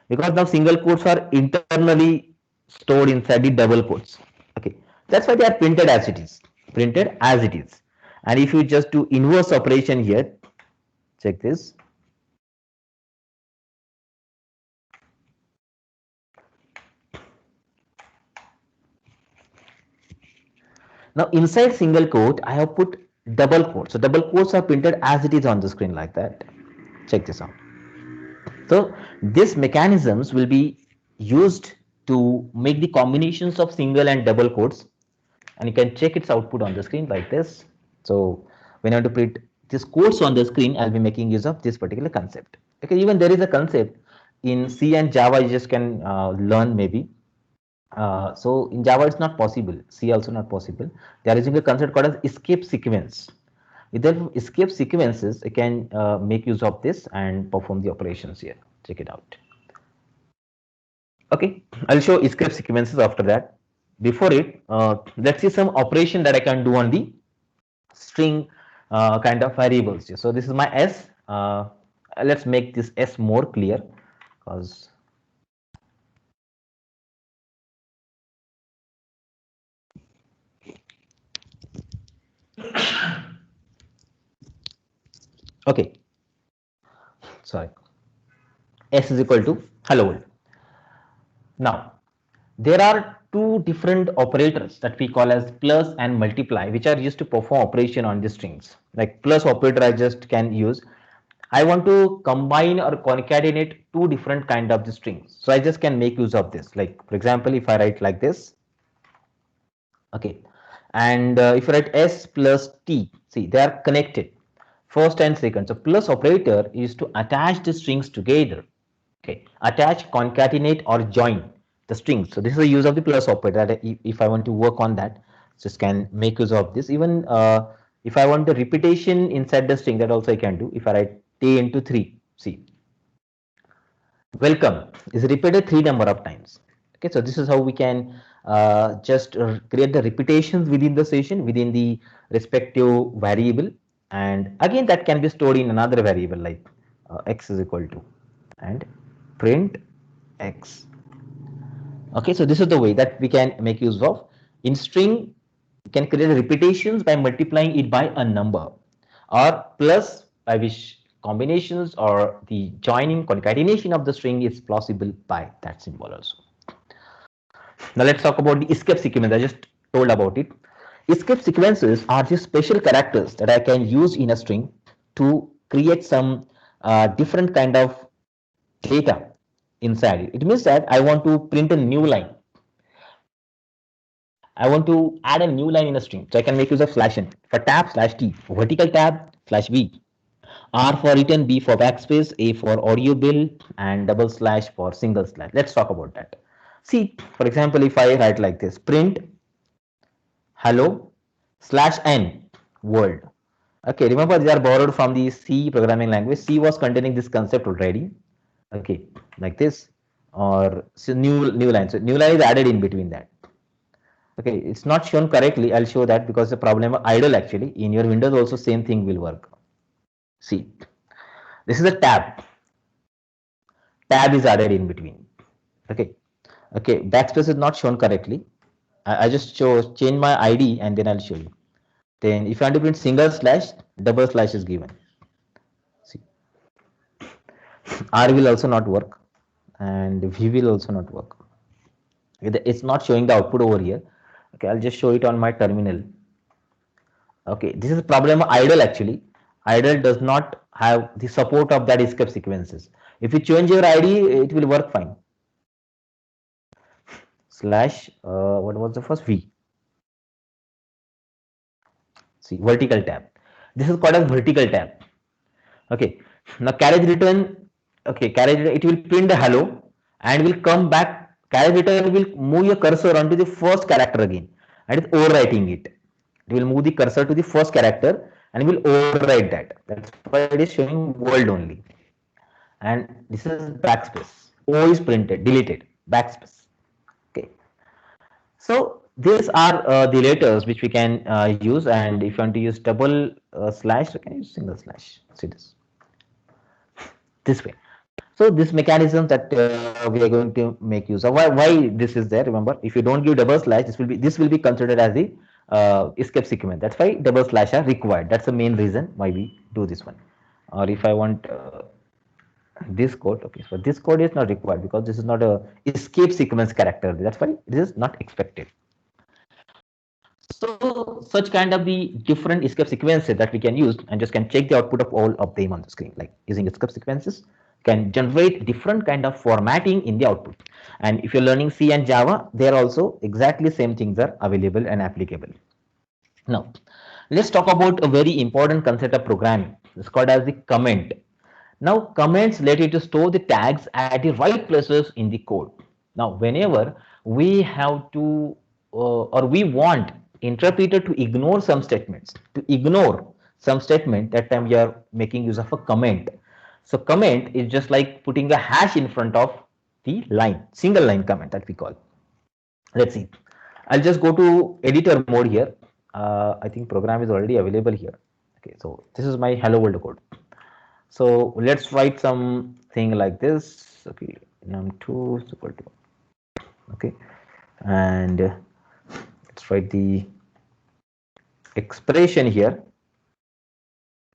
because now single quotes are internally stored inside the double quotes. Okay, that's why they are printed as it is. Printed as it is. And if you just do inverse operation here, check this. Now inside single quote, I have put double quotes. So double quotes are printed as it is on the screen like that. Check this out. So these mechanisms will be used to make the combinations of single and double quotes, and you can check its output on the screen like this. So when I want to print these quotes on the screen, I'll be making use of this particular concept. Okay, even there is a concept in C and Java you just can learn maybe. So in Java it's not possible, C also not possible. They are using a concept called as escape sequence. With the escape sequences, I can make use of this and perform the operations here. Check it out. Okay, I'll show escape sequences after that. Before it, let's see some operation that I can do on the string kind of variables. So this is my s. Let's make this s more clear, because okay, sorry, s is equal to hello world. Now there are two different operators that we call as plus and multiply, which are used to perform operation on the strings. Like plus operator I just can use. I want to combine or concatenate two different kind of the strings. So I just can make use of this. Like for example, if I write like this, okay, and if I write s plus t, see they are connected, first and second. So plus operator is to attach the strings together. Okay, attach, concatenate or join. the string. So this is the use of the plus operator. That if I want to work on that, just can make use of this. Even if I want the repetition inside the string, that also I can do. If I write t into 3, see, welcome is repeated 3 number of times. Okay, so this is how we can just create the repetitions within the session within the respective variable, and again that can be stored in another variable like x is equal to and print x. Okay, so this is the way that we can make use of. In string, you can create repetitions by multiplying it by a number, or plus by which combinations or the joining concatenation of the string is possible by that symbol also. Now let's talk about the escape sequence. I just told about it. Escape sequences are the special characters that I can use in a string to create some different kind of data inside it. It means that I want to print a new line. I want to add a new line in a string. So I can make use of slash n for tab slash t, vertical tab slash v, R for written, B for backspace, A for audio bill, and double slash for single slash. Let's talk about that. See, for example, if I write like this, print hello slash n world. Okay, remember these are borrowed from the C programming language. C was containing this concept already. Okay, like this, or so new line. So new line is added in between that. Okay, it's not shown correctly. I'll show that because the problem of idle actually in your Windows also same thing will work. See, this is a tab. Tab is added in between. Okay, okay. Backspace is not shown correctly. I just change my ID and then I'll show you. Then if you want to print single slash, double slash is given. See, R will also not work, and V will also not work. It's not showing the output over here. Okay, I'll just show it on my terminal. Okay, this is a problem of idle actually. Idle does not have the support of that escape sequences. If you change your ID, it will work fine. Slash, what was the first? V. See, vertical tab. This is called as vertical tab. Okay, now carriage return. Okay, carriage it will print the hello and will come back. Carriage return will move your cursor onto the first character again and it's overwriting it. It will move the cursor to the first character and will overwrite that. That's why it is showing world only. And this is backspace. O is printed, deleted, backspace. Okay. So these are the letters which we can use, and if you want to use double slash, you can use single slash. See this way. So this mechanism that we are going to make use of. Why this is there? Remember, if you don't give double slash, this will be considered as the escape sequence. That's why double slash are required. That's the main reason why we do this one. Or if I want this code, okay, so this code is not required because this is not a escape sequence character. That's why this is not expected. So such kind of the different escape sequences that we can use and just can check the output of all of them on the screen, like using escape sequences can generate different kind of formatting in the output. And if you're learning C and Java, there also exactly same things are available and applicable. Now let's talk about a very important concept of programming. It's called as the comment. Now comments let you to store the tags at the right places in the code. Now whenever we have to or we want interpreter to ignore some statements, that time we are making use of a comment. So comment is just like putting a hash in front of the line, single line comment that we call. Let's see. I'll just go to editor mode here. I think program is already available here. Okay, so this is my hello world code. So let's write something like this. Okay, num2 is equal to, okay, and let's write the expression here,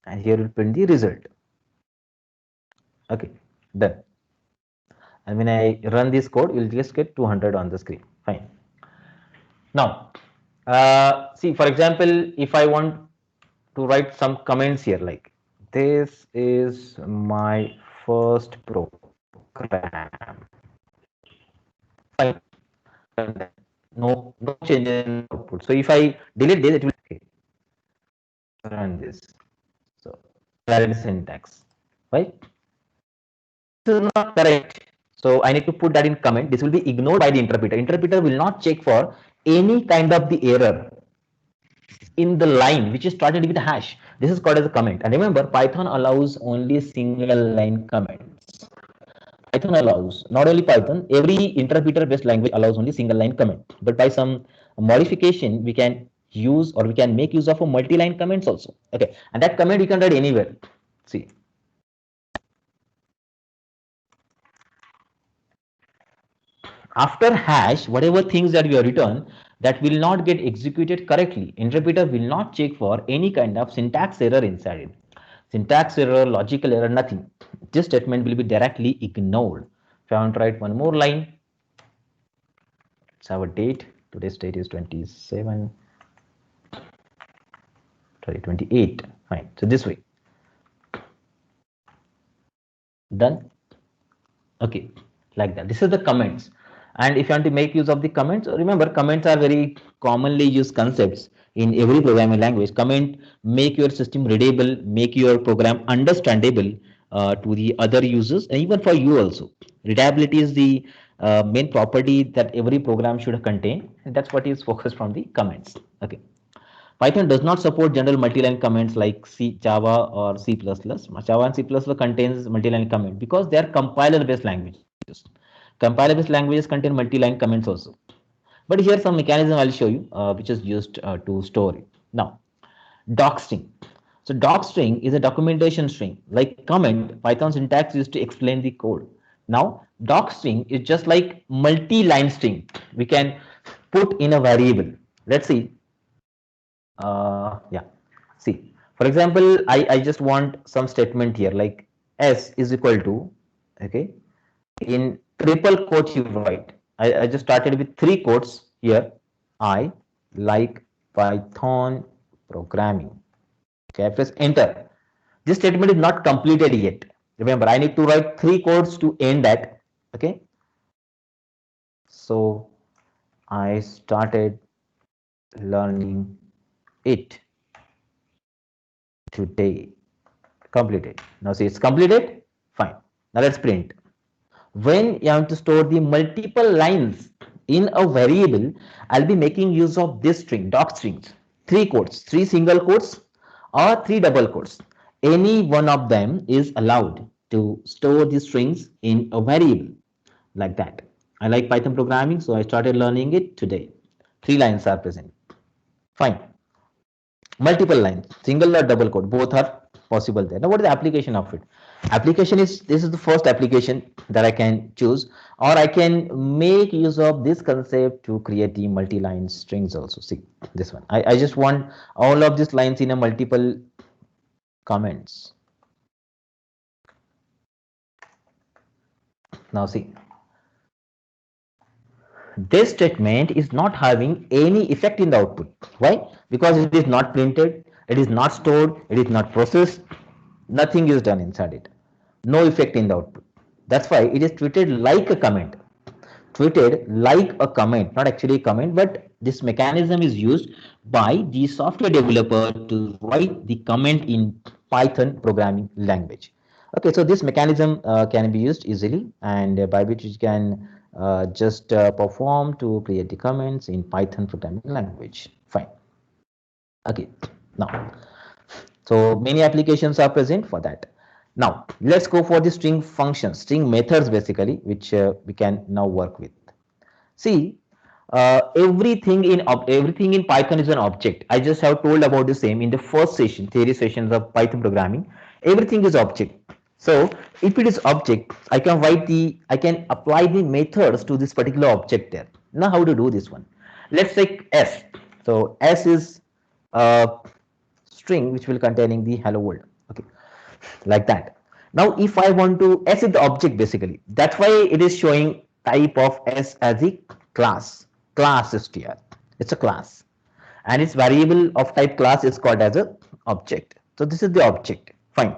and here will print the result. Okay, done. And when I run this code, you'll just get 200 on the screen. Fine. Now, see, for example, if I want to write some comments here, like this is my first program. Fine. No change in output. So if I delete this, it will okay, run this. So valid syntax, right? This is not correct. So I need to put that in comment. This will be ignored by the interpreter. Interpreter will not check for any kind of the error in the line which is started with a hash. This is called as a comment. And remember, Python allows only single line comments. Python allows, not only Python, every interpreter based language allows only single line comment. But by some modification, we can use or we can make use of a multi-line comments also. Okay, and that comment you can write anywhere. See, after hash, whatever things that we have written that will not get executed correctly, interpreter will not check for any kind of syntax error inside it. Syntax error, logical error, nothing. This statement will be directly ignored. If I want to write one more line, let's have a date. Today's date is 27, sorry, 28. Fine. So this way. Done. Okay, like that. This is the comments. And if you want to make use of the comments, remember comments are very commonly used concepts in every programming language. Comment make your system readable, make your program understandable to the other users and even for you also. Readability is the main property that every program should contain, and that's what is focused from the comments. Okay. Python does not support general multi-line comments like C, Java or C++. Java and C++ contains multi-line comment because they are compiler-based languages. Compiler-based languages contain multi-line comments also. But here some mechanism I'll show you, which is used to store it. Now, docstring. So docstring is a documentation string. Like comment, Python syntax used to explain the code. Now, docstring is just like multi-line string. We can put in a variable. Let's see. Yeah, see, for example, I just want some statement here like s is equal to, okay, in triple quotes you write. I just started with three quotes here. I like Python programming. Okay, I press enter. This statement is not completed yet. Remember, I need to write three quotes to end that. Okay, so I started learning it today. Completed. Now see, it's completed. Fine. Now let's print. When you have to store the multiple lines in a variable, I'll be making use of this string, doc strings. Three quotes, three single quotes or three double quotes. Any one of them is allowed to store the strings in a variable like that. I like Python programming, so I started learning it today. Three lines are present. Fine. Multiple lines, single or double quote, both are possible there. Now what is the application of it? Application is, this is the first application that I can choose, or I can make use of this concept to create the multi-line strings also. See this one, I just want all of these lines in a multiple comments. Now see, this statement is not having any effect in the output. Why? Because it is not printed, it is not stored, it is not processed, nothing is done inside it, no effect in the output. That's why it is treated like a comment. Treated like a comment, not actually a comment, but this mechanism is used by the software developer to write the comment in Python programming language. Okay, so this mechanism can be used easily, and by which you can just perform to create the comments in Python programming language. Fine. Okay, now, so many applications are present for that. Now, let's go for the string functions, string methods basically, which we can now work with. See, everything in Python is an object. I just have told about the same in the first session, theory sessions of Python programming. Everything is object. So if it is object, I can apply the methods to this particular object there. Now how to do this one? Let's take S. So S is a string which will containing the hello world. Okay, like that. Now if I want to, S is the object basically. That's why it is showing type of S as a class str. It's a class, and its variable of type class is called as a object. So this is the object. Fine.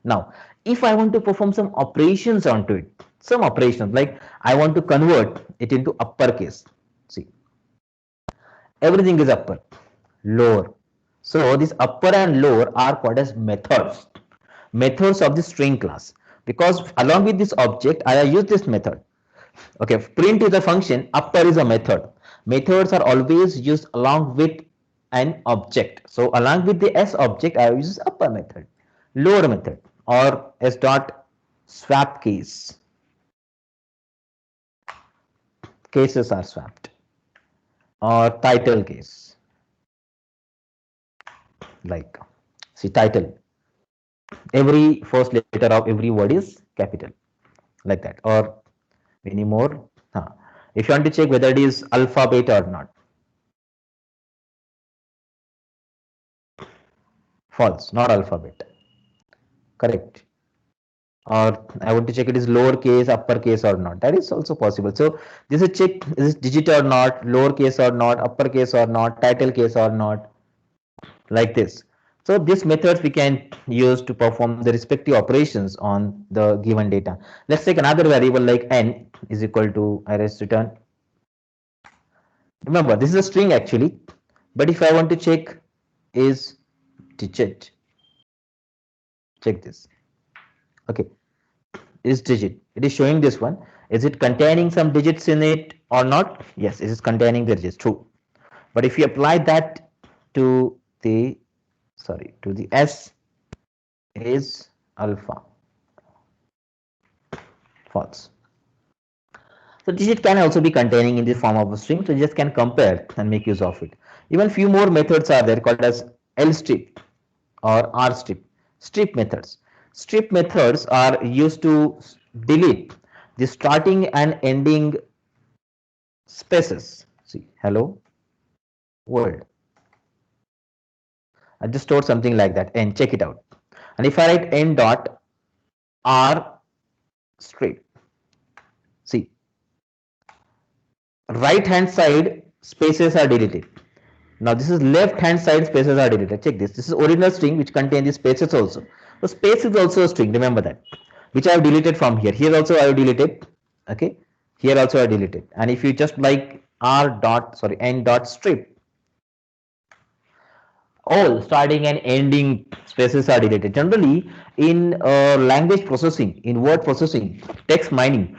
Now if I want to perform some operations onto it, some operations like I want to convert it into uppercase. See, everything is upper, lower. So this upper and lower are called as methods of the string class, because along with this object I have used this method. Okay, print is a function, upper is a method. Methods are always used along with an object. So along with the S object, I use upper method, lower method, or S dot swap case. Cases are swapped, or title case. Like, see, title. Every first letter of every word is capital, like that, or many more. If you want to check whether it is alphabet or not, false, not alphabet, correct. Or I want to check it is lowercase, uppercase or not. That is also possible. So this is check, is it digit or not, lowercase or not, uppercase or not, title case or not, like this. So these methods we can use to perform the respective operations on the given data. Let's take another variable like n is equal to arrays return. Remember, this is a string actually, but if I want to check is digit, check this. Okay, is digit. It is showing this one. Is it containing some digits in it or not? Yes, it is containing the digits. True. But if you apply that to the to the S is alpha. False. So digit can also be containing in the form of a string. So you just can compare and make use of it. Even few more methods are there called as L strip or R strip. Strip methods. Strip methods are used to delete the starting and ending spaces. See, hello world. I just stored something like that and check it out. And if I write n dot r strip, see, right hand side spaces are deleted. Now this is left hand side spaces are deleted. Check this. This is original string which contains the spaces also. So space is also a string. Remember that, which I have deleted from here. Here also I have deleted. Okay. Here also I deleted. And if you just like r dot n dot strip, all starting and ending spaces are deleted. Generally, in language processing, in word processing, text mining,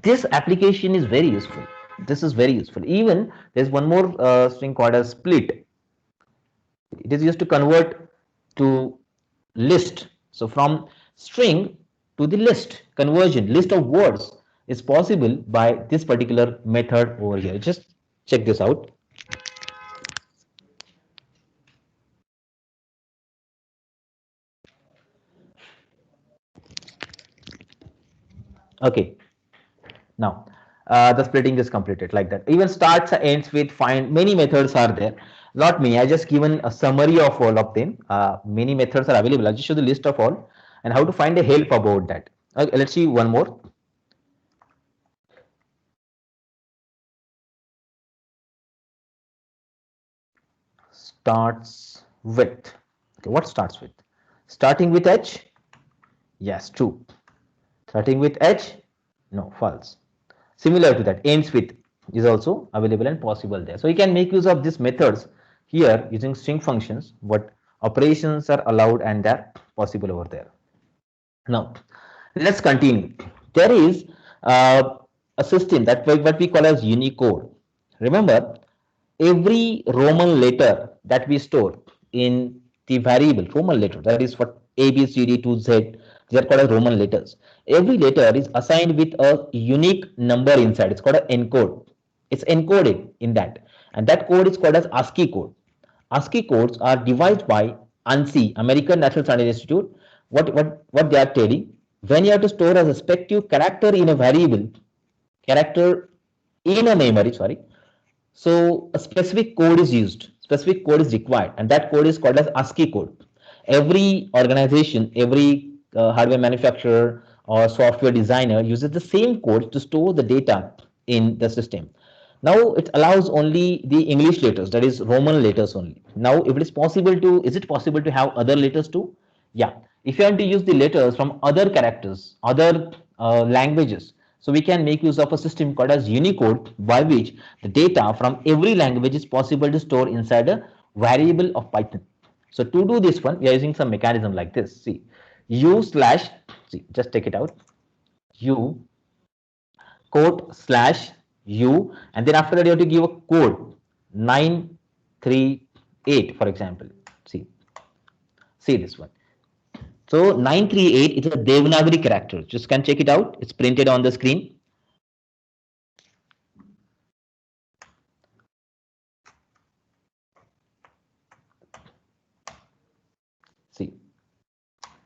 this application is very useful. This is very useful. Even there's one more string called as split. It is used to convert to list. So from string to the list conversion, list of words is possible by this particular method over here. Just check this out. Okay, now the splitting is completed like that. Even starts and ends with find. Many methods are there. Not many. I just given a summary of all of them. Many methods are available. I'll just show the list of all and how to find a help about that. Okay, let's see one more. Starts with. Okay, what starts with? Starting with H? Yes, true. Starting with H? No, false. Similar to that, ends with is also available and possible there. So you can make use of these methods here using string functions. What operations are allowed and they're possible over there. Now, let's continue. There is a system that what we call as Unicode. Remember, every Roman letter that we store in the variable Roman letter, that is for A, B, C, D to Z, they are called as Roman letters. Every letter is assigned with a unique number inside. It's called an encode. It's encoded in that, and that code is called as ASCII code. ASCII codes are devised by ANSI, American National Standard Institute. What they are telling, when you have to store a respective character in a variable, character in a memory, sorry, so a specific code is used, specific code is required, and that code is called as ASCII code. Every organization, every hardware manufacturer or software designer uses the same code to store the data in the system. Now it allows only the English letters, that is Roman letters only. Now if it is possible to, is it possible to have other letters too? Yeah. If you want to use the letters from other characters, other languages, so we can make use of a system called as Unicode, by which the data from every language is possible to store inside a variable of Python. So to do this one, we are using some mechanism like this. See, u slash, see, just take it out. U quote slash u, and then after that you have to give a code 938, for example. See this one. So 938 is a Devanagari character. Just can check it out. It's printed on the screen. See,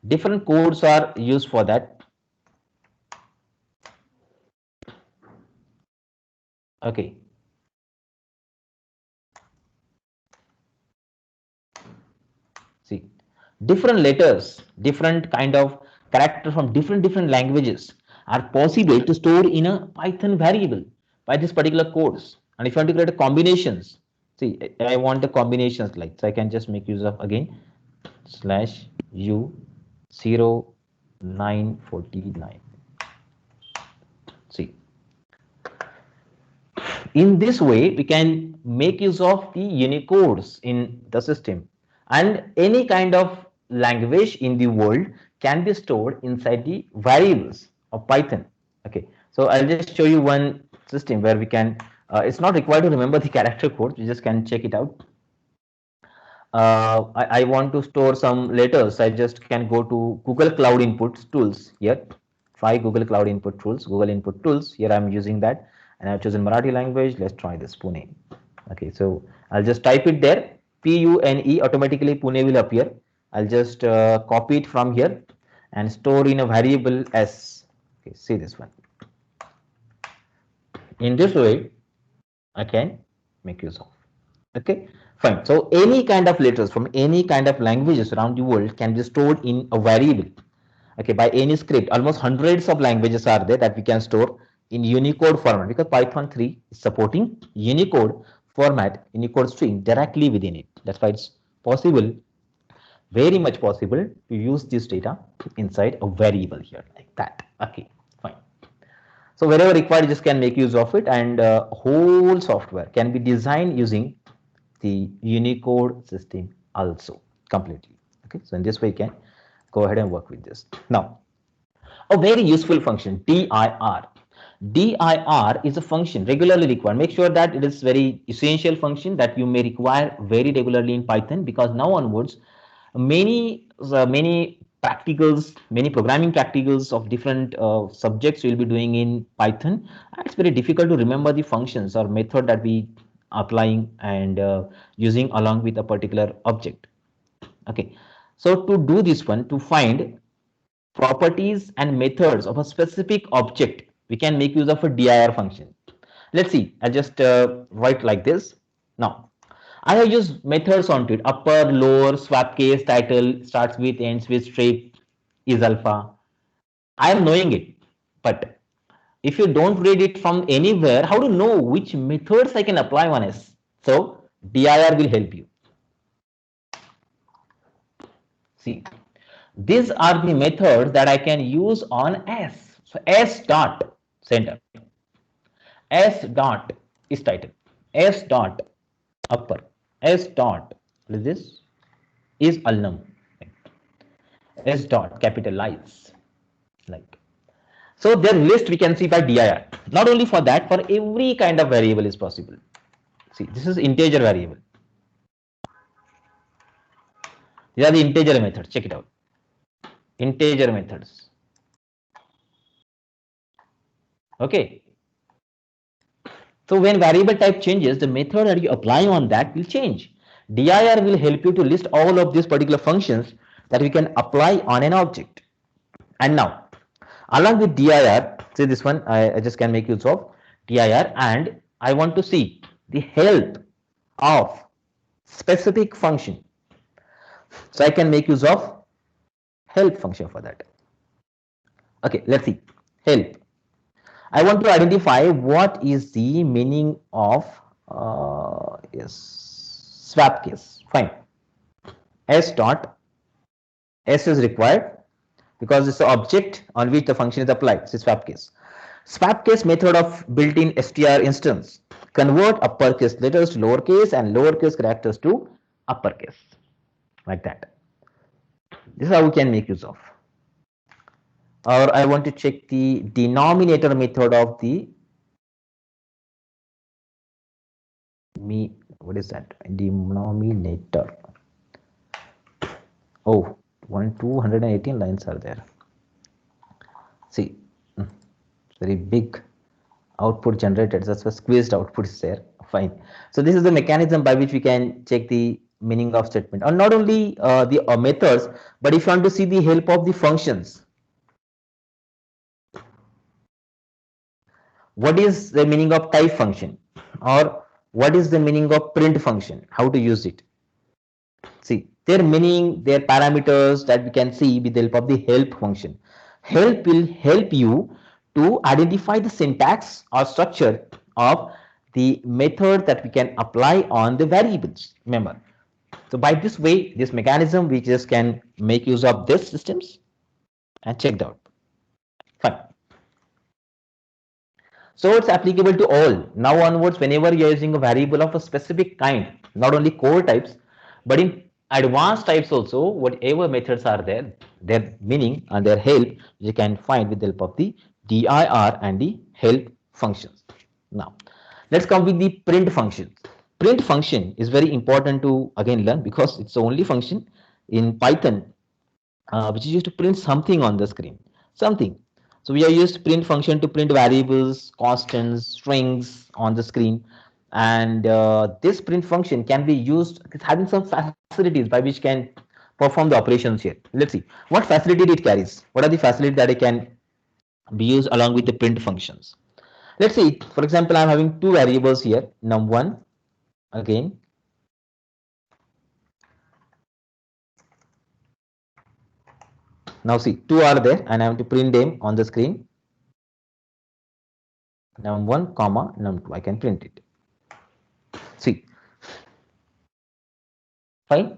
different codes are used for that. Okay. See, different letters, different kind of characters from different languages are possible to store in a Python variable by this particular codes. And if you want to create a combinations, see, I want the combinations like, so I can just make use of again slash u 0949. See, in this way we can make use of the Unicodes in the system, and any kind of language in the world can be stored inside the variables of Python. Okay, so I'll just show you one system where we can it's not required to remember the character codes, you just can check it out. I want to store some letters. I just can go to Google Cloud Input Tools here. Try Google Cloud Input Tools, Google Input Tools. Here I'm using that, and I've chosen Marathi language. Let's try this Pune. Okay, so I'll just type it there. Pune, automatically Pune will appear. I'll just copy it from here and store in a variable s. Okay, see this one. In this way, I can make use of. Okay, fine. So any kind of letters from any kind of languages around the world can be stored in a variable. Okay, by any script. Almost hundreds of languages are there that we can store in Unicode format, because Python 3 is supporting Unicode format, Unicode string directly within it. That's why it's possible, very much possible, to use this data inside a variable here like that. Okay, fine. So wherever required, you just can make use of it, and whole software can be designed using the Unicode system also completely. Okay, so in this way you can go ahead and work with this. Now, a very useful function, dir. Dir is a function regularly required. Make sure that it is very essential function that you may require very regularly in Python, because now onwards many practicals, many programming practicals of different subjects you will be doing in Python. It's very difficult to remember the functions or method that we applying and using along with a particular object. Okay, so to do this one, to find properties and methods of a specific object, we can make use of a dir function. Let's see, I'll just write like this. Now I have used methods onto it: upper, lower, swap case, title, starts with, ends with, strip, is alpha. I am knowing it, but if you don't read it from anywhere, how to know which methods I can apply on S? So dir will help you. See, these are the methods that I can use on S. So S dot center, S dot is title, S dot upper, S dot what is this is alnum, S dot capitalize, like so. Their list we can see by dir. Not only for that, for every kind of variable is possible. See, this is integer variable. These are the integer methods. Check it out. Integer methods. Okay. So when variable type changes, the method that you apply on that will change. Dir will help you to list all of these particular functions that we can apply on an object. And now, along with dir, see this one, I just can make use of dir, and I want to see the help of specific function. So I can make use of help function for that. Okay, let's see. Help. I want to identify what is the meaning of swap case. Fine. S dot S is required because it's the object on which the function is applied. It's swap case. Swap case method of built-in str instance. Convert uppercase letters to lowercase and lowercase characters to uppercase. Like that. This is how we can make use of. Or I want to check the denominator method of the what is that? Denominator. Oh, 218 lines are there. See, very big output generated. That's why squeezed output is there. Fine. So this is the mechanism by which we can check the meaning of statement, or not only the methods, but if you want to see the help of the functions. What is the meaning of type function, or what is the meaning of print function? How to use it? See, their meaning, their parameters that we can see with the help of the help function. Help will help you to identify the syntax or structure of the method that we can apply on the variables. Remember, so by this way, this mechanism, we just can make use of this systems and check it out. Fine. So it's applicable to all. Now onwards, whenever you're using a variable of a specific kind, not only core types, but in advanced types also, whatever methods are there, their meaning and their help, you can find with the help of the dir and the help functions. Now, let's come with the print function. Print function is very important to again learn, because it's the only function in Python which is used to print something on the screen, something. So we are used print function to print variables, constants, strings on the screen, and this print function can be used. It's having some facilities by which can perform the operations here. Let's see what facility it carries. What are the facilities that it can be used along with the print functions? Let's see. For example, I'm having two variables here. Num1 again. Now see, two are there, and I have to print them on the screen. Num1 comma num2. I can print it. See, fine.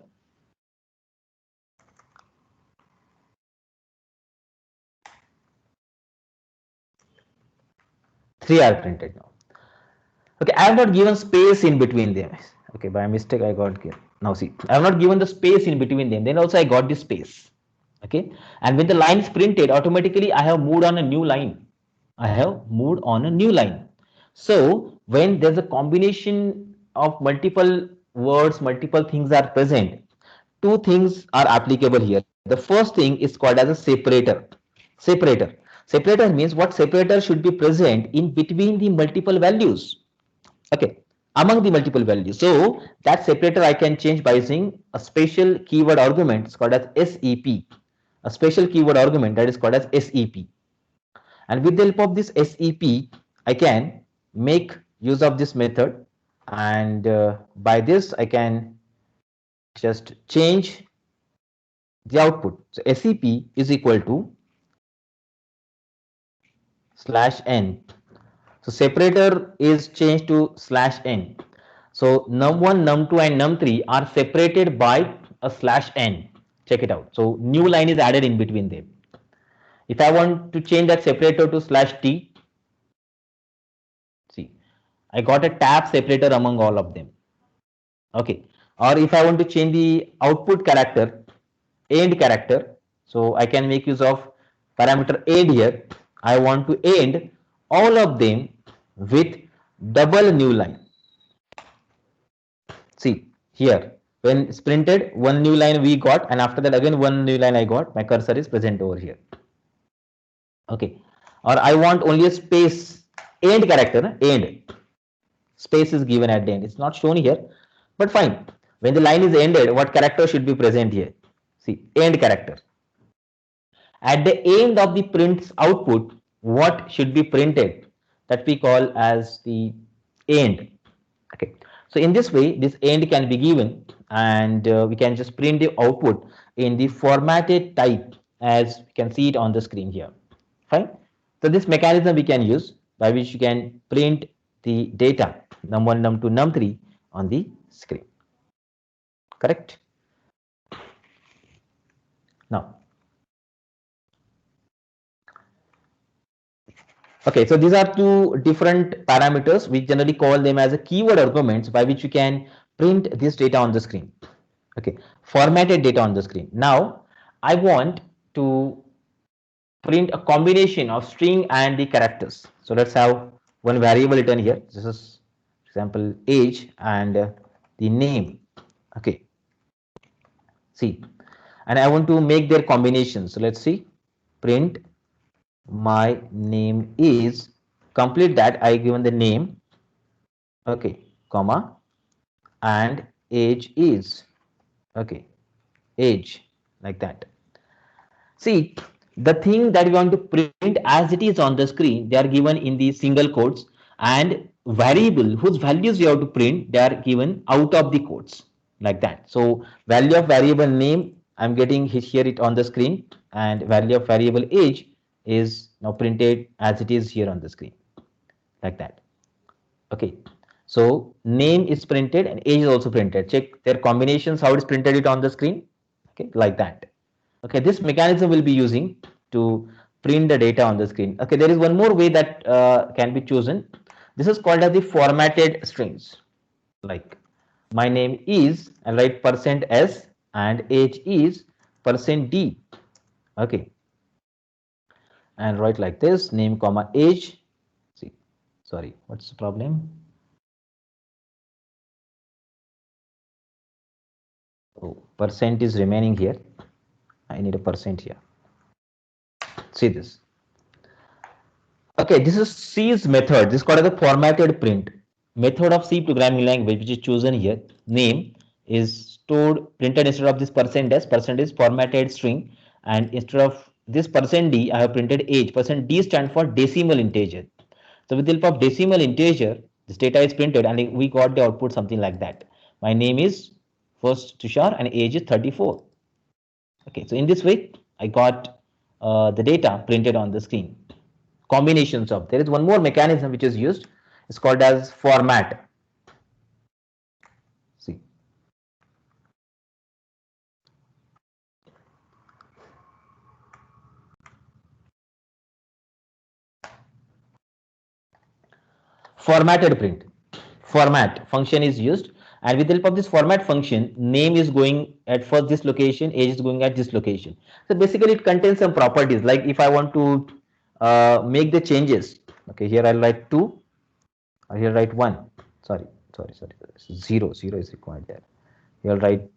Three are printed now. Okay, I have not given space in between them. Okay, by mistake I got here. Now see, I have not given the space in between them. Then also I got the space. Okay, and when the line is printed, automatically I have moved on a new line. I have moved on a new line. So when there's a combination of multiple words, multiple things are present, two things are applicable here. The first thing is called as a separator. Separator. Separator means what separator should be present in between the multiple values. Okay, among the multiple values. So that separator I can change by using a special keyword argument. It's called as SEP. A special keyword argument that is called as SEP. And with the help of this SEP, I can make use of this method, and by this I can just change the output. So SEP is equal to /n. So separator is changed to /n. So num1, num2 and num3 are separated by a /n. Check it out. So new line is added in between them. If I want to change that separator to /t, see, I got a tab separator among all of them. Okay, or if I want to change the output character, end character, so I can make use of parameter end here. I want to end all of them with double new line. See here, when it's printed, one new line we got, and after that again one new line I got. My cursor is present over here. Okay, or I want only a space end character, end. Space is given at the end. It's not shown here, but fine. When the line is ended, what character should be present here? See, end character. At the end of the print's output, what should be printed? That we call as the end. Okay. So in this way, this end can be given, and we can just print the output in the formatted type as we can see it on the screen here. Fine. So this mechanism we can use by which you can print the data num1, num2, num3 on the screen. Correct? Now, okay, so these are two different parameters. We generally call them as a keyword arguments by which you can print this data on the screen. Okay, formatted data on the screen. Now, I want to print a combination of string and the characters. So let's have one variable written here. This is example age and the name. Okay, see, and I want to make their combination. So let's see, print my name is, complete that, I given the name, okay, comma, and age is, okay, age, like that. See, the thing that we want to print as it is on the screen, they are given in the single quotes, and variable whose values you have to print, they are given out of the quotes, like that. So value of variable name, I'm getting here it on the screen, and value of variable age is now printed as it is here on the screen, like that. Okay. So name is printed and age is also printed. Check their combinations, how it's printed it on the screen. Okay, like that. Okay, this mechanism will be using to print the data on the screen. Okay, there is one more way that can be chosen. This is called as the formatted strings. Like my name is, I'll write %s and age is %d. Okay, and write like this, name comma age. See, sorry, what's the problem? Oh, percent is remaining here. I need a percent here. See this. Okay, this is C's method. This is called as the formatted print. Method of C programming language, which is chosen here. Name is stored, printed instead of this %s. Percent is formatted string. And instead of this %d, I have printed age. %d stands for decimal integer. So with the help of decimal integer, this data is printed and we got the output something like that. My name is first Tushar and age is 34. Okay, so in this way, I got the data printed on the screen. Combinations of, there is one more mechanism which is used, it's called as format. See, formatted print. Format function is used, and with the help of this format function, name is going at first this location, age is going at this location. So basically it contains some properties, like if I want to make the changes, okay, here I'll write 2 or here write 1, sorry, 0 is required there. Here I'll write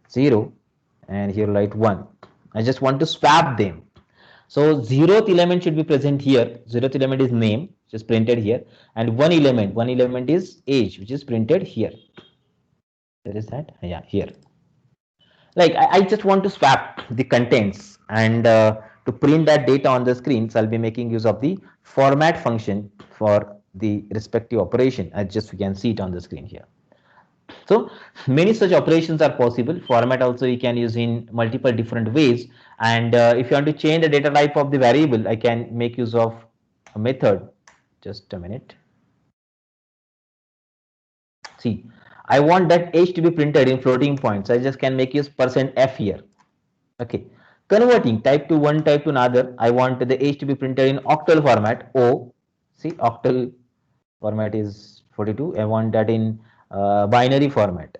0 and here write 1. I just want to swap them. So 0th element should be present here. 0th element is name, which is printed here, and one element is age, which is printed here. There is that, yeah, here. Like I just want to swap the contents, and to print that data on the screen, so I'll be making use of the format function for the respective operation, as just we can see it on the screen here. So many such operations are possible. Format also you can use in multiple different ways. And if you want to change the data type of the variable, I can make use of a method. Just a minute. See, I want that h to be printed in floating points. I just can make use %f here. Okay. Converting type to one type to another. I want the h to be printed in octal format. O. See, octal format is 42. I want that in binary format.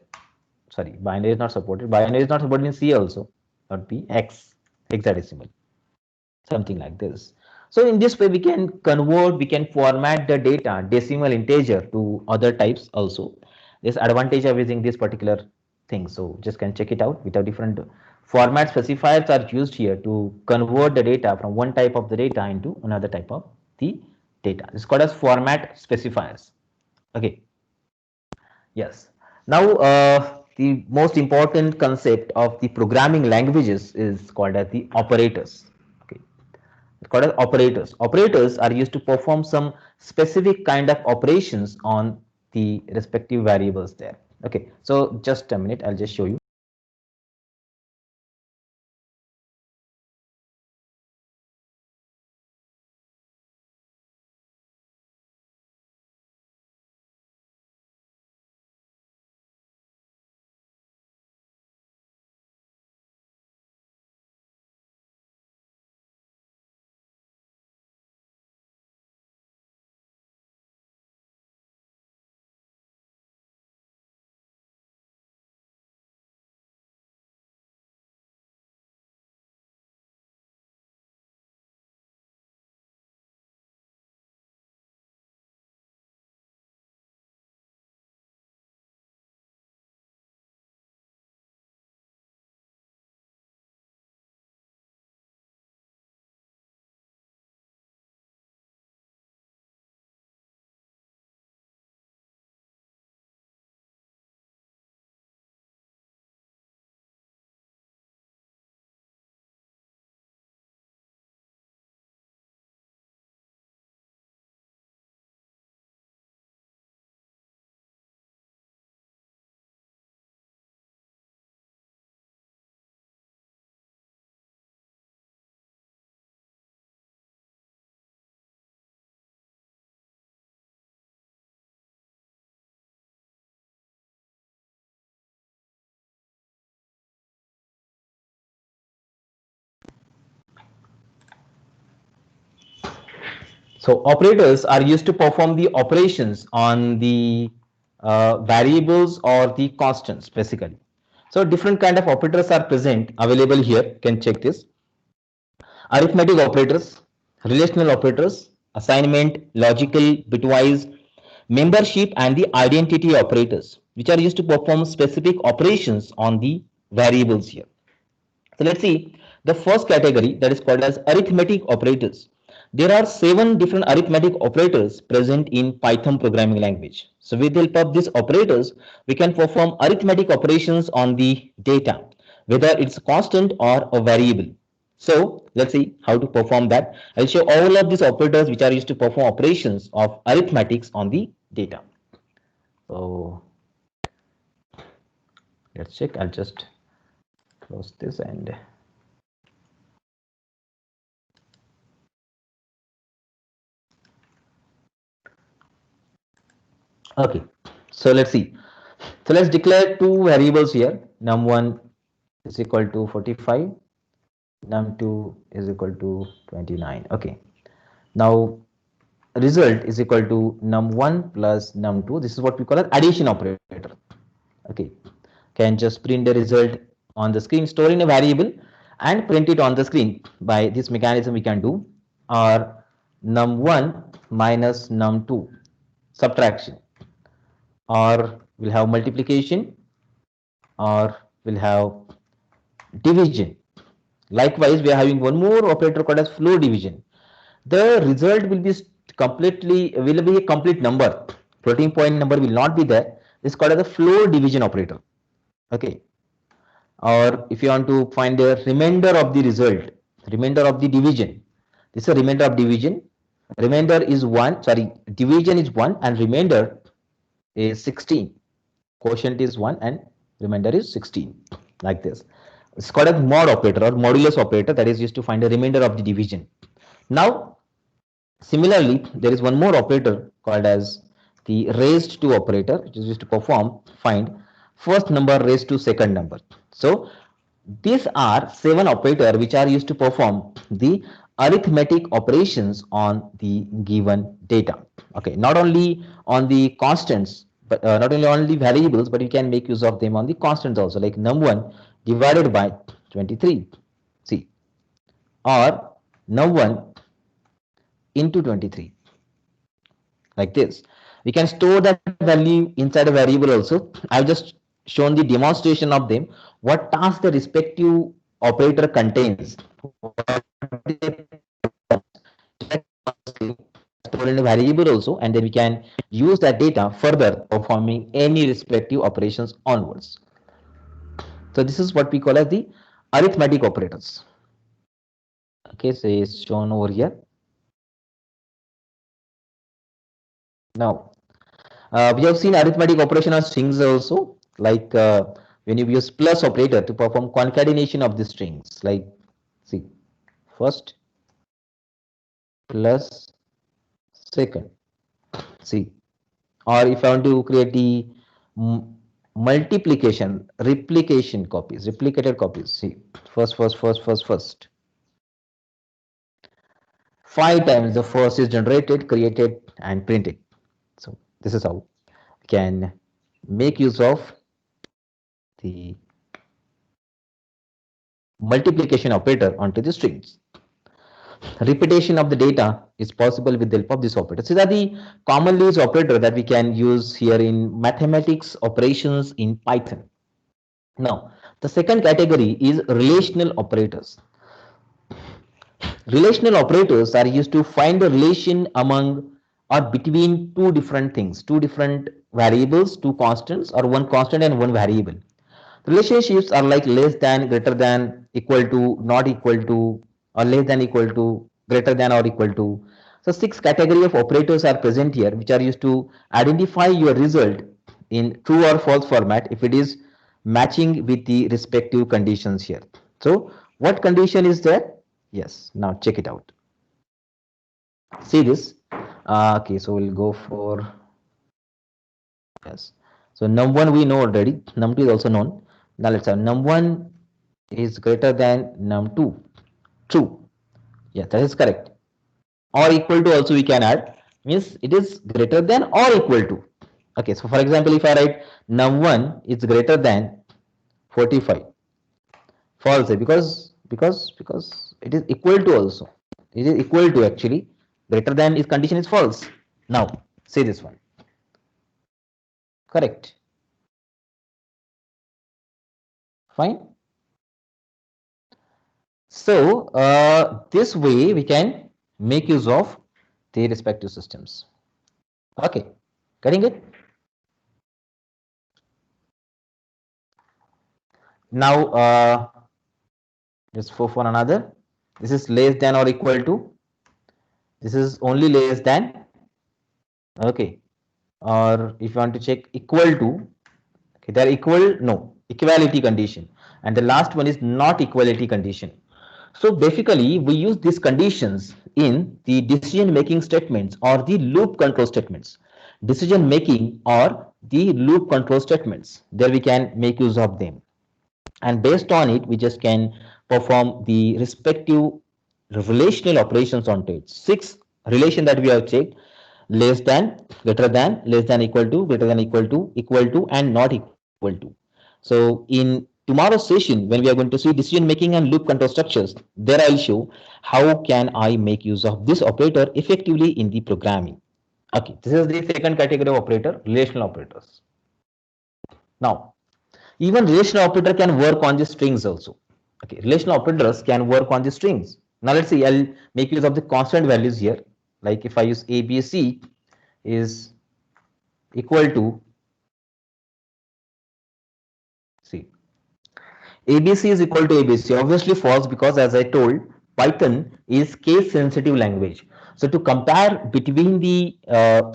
Sorry, binary is not supported. Binary is not supported in C also. Not be X, hexadecimal, something like this. So in this way, we can convert, we can format the data decimal integer to other types also. This advantage of using this particular thing. So just can check it out with a different format specifiers are used here to convert the data from one type of the data into another type of the data. It's called as format specifiers. Okay. Yes. Now, the most important concept of the programming languages is called as the operators. Okay, it's called as operators. Operators are used to perform some specific kind of operations on the respective variables there. Okay, so just a minute, I'll just show you. So operators are used to perform the operations on the variables or the constants basically. So different kind of operators are present available here. You can check this. Arithmetic operators, relational operators, assignment, logical, bitwise, membership, and the identity operators, which are used to perform specific operations on the variables here. So let's see the first category, that is called as arithmetic operators. There are 7 different arithmetic operators present in Python programming language. So with the help of these operators, we can perform arithmetic operations on the data, whether it's constant or a variable. So let's see how to perform that. I'll show all of these operators which are used to perform operations of arithmetics on the data. So let's check. I'll just close this and okay. So let's see. So let's declare two variables here. Num1 is equal to 45. Num2 is equal to 29. Okay. Now result is equal to num1 plus num2. This is what we call an addition operator. Okay. Can just print the result on the screen, store in a variable and print it on the screen. By this mechanism we can do, or num1 minus num2 subtraction, or we'll have multiplication, or we'll have division. Likewise, we are having one more operator called as floor division. The result will be a complete number. Floating point number will not be there. This is called as a floor division operator. Okay. Or if you want to find the remainder of the result, remainder of the division. This is a remainder of division. Remainder is 1, sorry, division is 1 and remainder is 16. Quotient is 1 and remainder is 16, like this. It's called a mod operator or modulus operator, that is used to find the remainder of the division. Now similarly, there is one more operator called as the raised to operator, which is used to find first number raised to second number. So these are 7 operators which are used to perform the arithmetic operations on the given data. Okay, not only on the constants, but not only on the variables, but you can make use of them on the constants also, like num1 divided by 23. See, or num1 into 23, like this. We can store that value inside a variable also. I've just shown the demonstration of them, what task the respective operator contains, stored in a variable also, and then we can use that data further performing any respective operations onwards. So this is what we call as the arithmetic operators. Okay, so it's shown over here. Now we have seen arithmetic operation on strings also, like when you use plus operator to perform concatenation of the strings, like see, first plus second, see, or if I want to create the multiplication, replicated copies, see, first. 5 times the first is generated, created and printed. So this is how we can make use of the multiplication operator onto the strings. Repetition of the data is possible with the help of this operator. These are the commonly used operator that we can use here in mathematics operations in Python. Now, the second category is relational operators. Relational operators are used to find the relation among or between two different things, two different variables, two constants, or one constant and one variable. Relationships are like less than, greater than, equal to, not equal to, or less than equal to, greater than or equal to. So 6 category of operators are present here, which are used to identify your result in true or false format if it is matching with the respective conditions here. So what condition is there? Yes, now check it out. See this. Okay, so we'll go for, yes. So num1 we know already, num2 is also known. Now let's have num1 is greater than num2. True. Yeah, that is correct. or equal to also we can add, means it is greater than or equal to. Okay, so for example, if I write num1 is greater than 45, false, because it is equal to also. It is equal to actually, greater than is condition is false. Now say this one, correct, fine. So this way we can make use of the respective systems. Okay, getting it? Now just for another, this is less than or equal to, this is only less than, okay, or if you want to check equal to, okay, they are equal, no, equality condition, and the last one is not equality condition. So basically we use these conditions in the decision making statements or the loop control statements. Decision making or the loop control statements, there we can make use of them, and based on it we just can perform the respective relational operations onto it. Six relation that we have checked: less than, greater than, less than equal to, greater than equal to, and not equal to. So in tomorrow's session, when we are going to see decision making and loop control structures, there I'll show how can I make use of this operator effectively in the programming. Okay, this is the second category of operator, relational operators. Now, even relational operator can work on the strings also. Okay, relational operators can work on the strings. Now let's see, I'll make use of the constant values here. Like if I use ABC is equal to, see, ABC is equal to ABC. Obviously false, because as I told, Python is case sensitive language. So to compare between the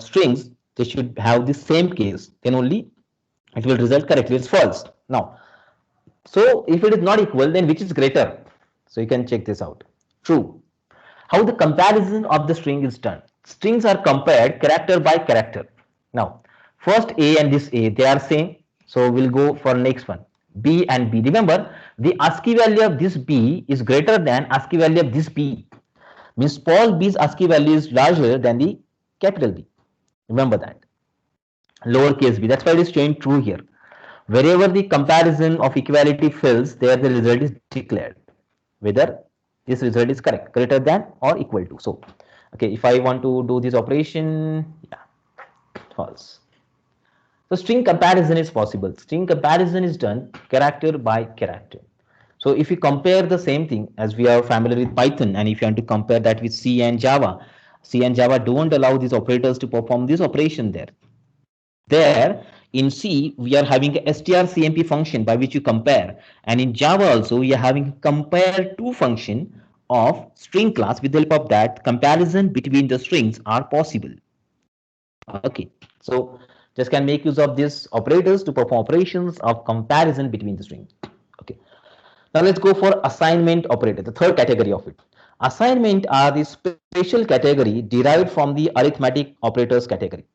strings, they should have the same case. Then only it will result correctly. It's false. Now, so if it is not equal, then which is greater? So you can check this out. True. How the comparison of the string is done? Strings are compared character by character. Now, first A and this A, they are same. So we'll go for next one. B and B. Remember, the ASCII value of this B is greater than ASCII value of this B. Means small b's ASCII value is larger than the capital B. Remember that. Lowercase b. That's why it is showing true here. Wherever the comparison of equality fails, there the result is declared, whether this result is correct, greater than or equal to. So, okay, if I want to do this operation, yeah, false. So string comparison is possible. String comparison is done character by character. So if you compare the same thing, as we are familiar with Python, and if you want to compare that with C and Java, C and Java don't allow these operators to perform this operation there. There in C, we are having a strcmp function by which you compare, and in Java also we are having compare to function of string class. With the help of that, comparison between the strings are possible. Okay, so just can make use of these operators to perform operations of comparison between the strings. Okay, now let's go for assignment operator, the third category of it. Assignment are the special category derived from the arithmetic operators category.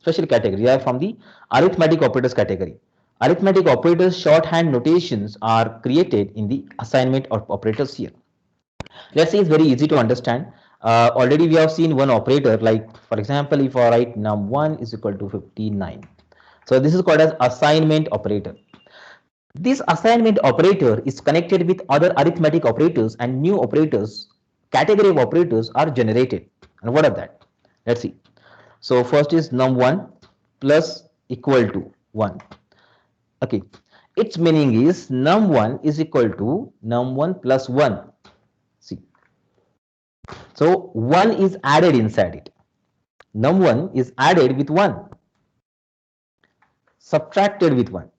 Special category derived from the arithmetic operators category. Arithmetic operators shorthand notations are created in the assignment of operators here. Let's say it's very easy to understand. Already we have seen one operator, like for example, if I write num1 is equal to 59. So this is called as assignment operator. This assignment operator is connected with other arithmetic operators, and new operators, category of operators are generated. And what are that? Let's see. So first is num1 plus equal to 1. Okay. Its meaning is num1 is equal to num1 plus 1. See. So 1 is added inside it. Num1 is added with 1. Subtracted with 1.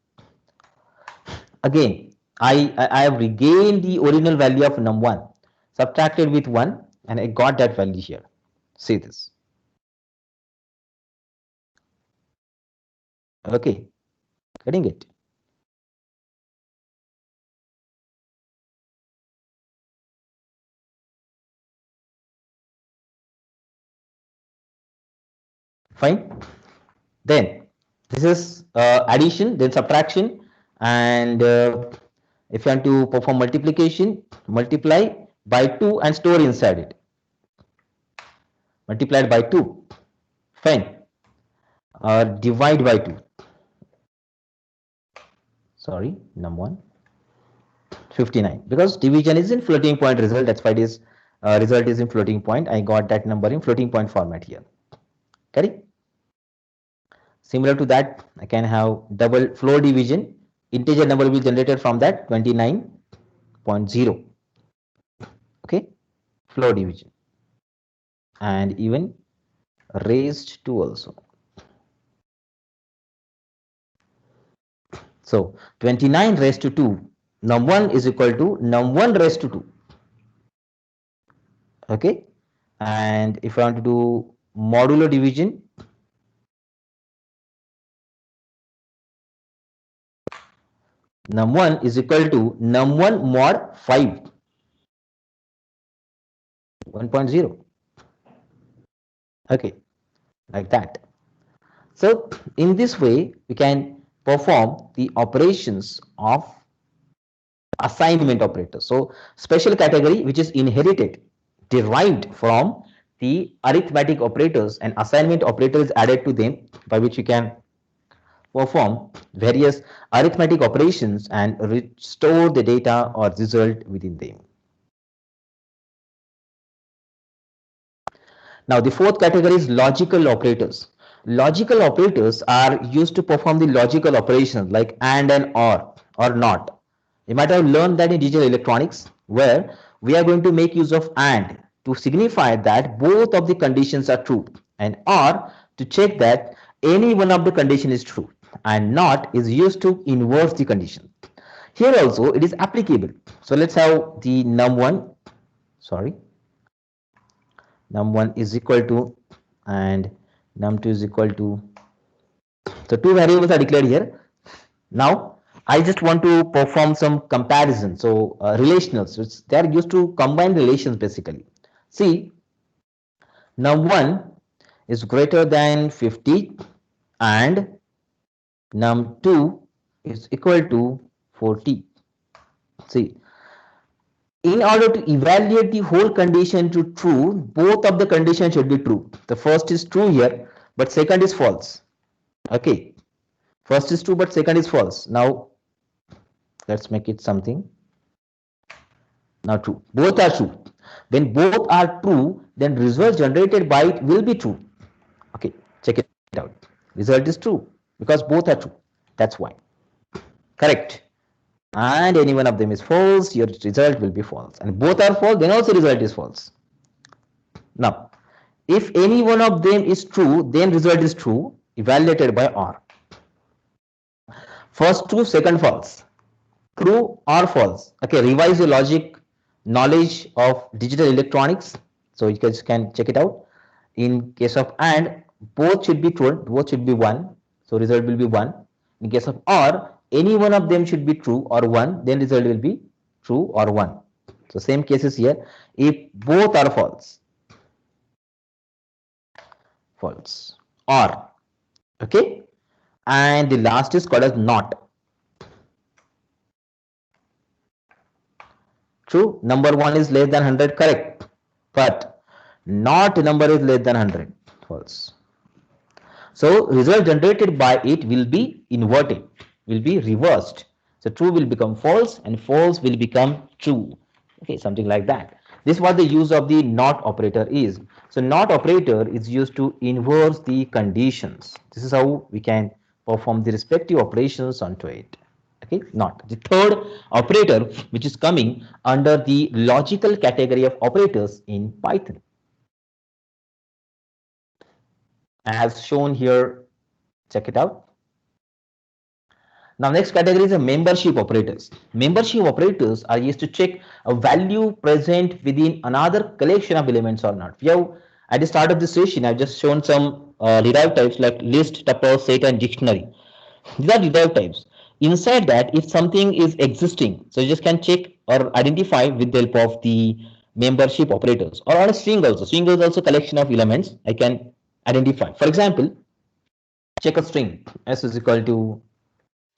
Again, I have regained the original value of num1, subtracted with 1, and I got that value here. See this. Okay, getting it? Fine. Then this is addition, then subtraction, and if you want to perform multiplication, multiply by 2 and store inside it. multiplied by 2, fine, or divide by 2, sorry, num1, 59, because division is in floating point result, that's why it is result is in floating point. I got that number in floating point format here. Correct. Similar to that, I can have double floor division. Integer number will be generated from that 29.0. Okay, floor division, and even raised to also. So 29 raised to 2, num1 is equal to num1 raised to 2. Okay, and if I want to do modulo division, num1 is equal to num1 mod 5, 1.0. Okay, like that. So in this way, we can perform the operations of assignment operators. So special category which is inherited, derived from the arithmetic operators, and assignment operators added to them, by which we can perform various arithmetic operations and restore the data or result within them. Now the fourth category is logical operators. Logical operators are used to perform the logical operations like and or not. You might have learned that in digital electronics, where we are going to make use of and to signify that both of the conditions are true, and or to check that any one of the condition is true, and not is used to inverse the condition. Here also it is applicable. So let's have the num1, sorry, num1 is equal to, and num2 is equal to, so two variables are declared here. Now I just want to perform some comparison. So relationals, which they are used to combine relations basically. See, num1 is greater than 50 and num2 is equal to 40. See, in order to evaluate the whole condition to true, both of the conditions should be true. The first is true here, but second is false. Okay, first is true, but second is false. Now let's make it something. Now true, both are true. When both are true, then result generated by it will be true. Okay, check it out. Result is true because both are true. That's why. Correct. And any one of them is false, your result will be false. And both are false, then also result is false. Now, if any one of them is true, then result is true, evaluated by OR. First true, second false. True or false. Okay, revise your logic knowledge of digital electronics. So you guys can check it out. In case of AND, both should be true, both should be 1. So result will be 1. In case of OR, any one of them should be true or 1, then result will be true or 1. So same cases here. If both are false, false, or, okay, and the last is called as not. True, number 1 is less than 100, correct, but not number is less than 100, false. So result generated by it will be inverted, will be reversed. So true will become false and false will become true. Okay, something like that. This is what the use of the not operator is. So not operator is used to inverse the conditions. This is how we can perform the respective operations onto it. Okay, not. The third operator, which is coming under the logical category of operators in Python, as shown here. Check it out. Now next category is a membership operators. Membership operators are used to check a value present within another collection of elements or not. We have, at the start of this session, I've just shown some derived types like list, tuple, set, and dictionary. These are derived types. Inside that, if something is existing, so you just can check or identify with the help of the membership operators, or on a string also. String is also collection of elements I can identify. For example, check a string s is equal to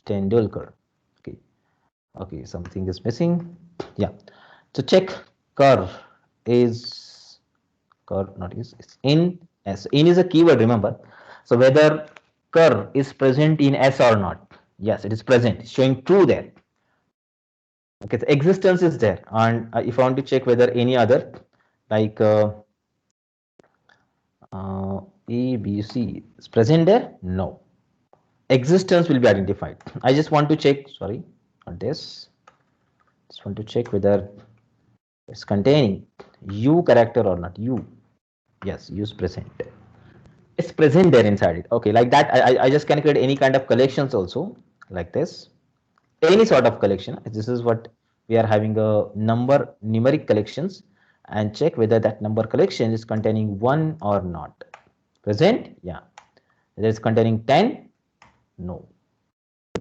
Tendulkar. Okay, okay, something is missing. Yeah, so check car is cur not is, it's in S. In is a keyword, remember. So whether cur is present in S or not. Yes, it is present, it's showing true there. Okay, the existence is there. And if I want to check whether any other, like A, B, C is present there, no. Existence will be identified. I just want to check, sorry, not this. Just want to check whether it's containing U character or not. U, yes, U is present. It's present there inside it. Okay, like that. I just can create any kind of collections also, like this. Any sort of collection. This is what we are having a number numeric collections, and check whether that number collection is containing 1 or not. Present? Yeah. Whether it's containing 10? No.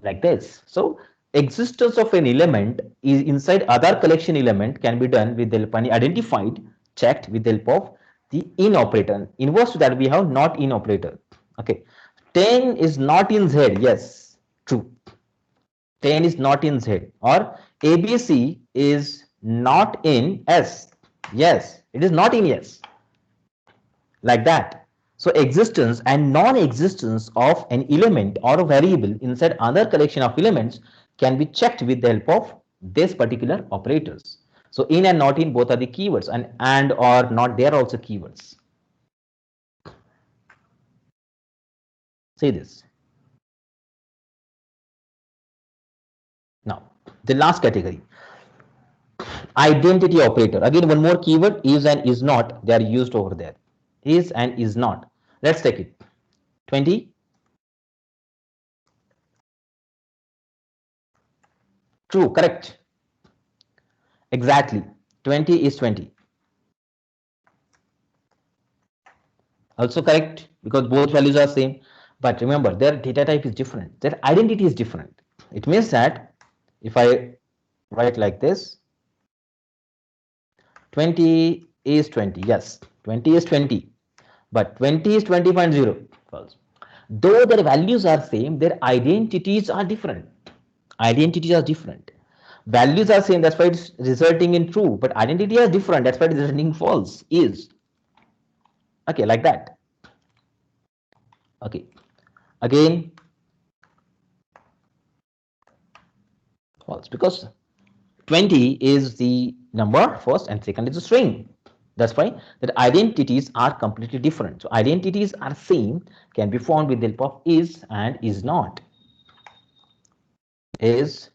Like this. So existence of an element is inside other collection element can be done with the help of identified, checked with the help of the in operator. Inverse to that we have not in operator. Okay. 10 is not in Z. Yes, true. 10 is not in Z, or ABC is not in S. Yes, it is not in S. Like that. So existence and non-existence of an element or a variable inside other collection of elements can be checked with the help of this particular operators. So in and not in both are the keywords, and or not, they are also keywords. See this. Now the last category, identity operator. Again, one more keyword, is and is not, they are used over there. Is and is not. Let's take it. 20. True, correct. Exactly. 20 is 20. Also correct, because both values are same. But remember, their data type is different. Their identity is different. It means that if I write like this, 20 is 20. Yes, 20 is 20. But 20 is 20.0. False. Though their values are same, their identities are different. Identities are different. Values are same, that's why it's resulting in true. But identity is different, that's why it's resulting in false. Is. Okay, like that. Okay. Again, false, because 20 is the number first and second is a string. That's why that identities are completely different. So identities are same, can be found with the help of is and is not. Is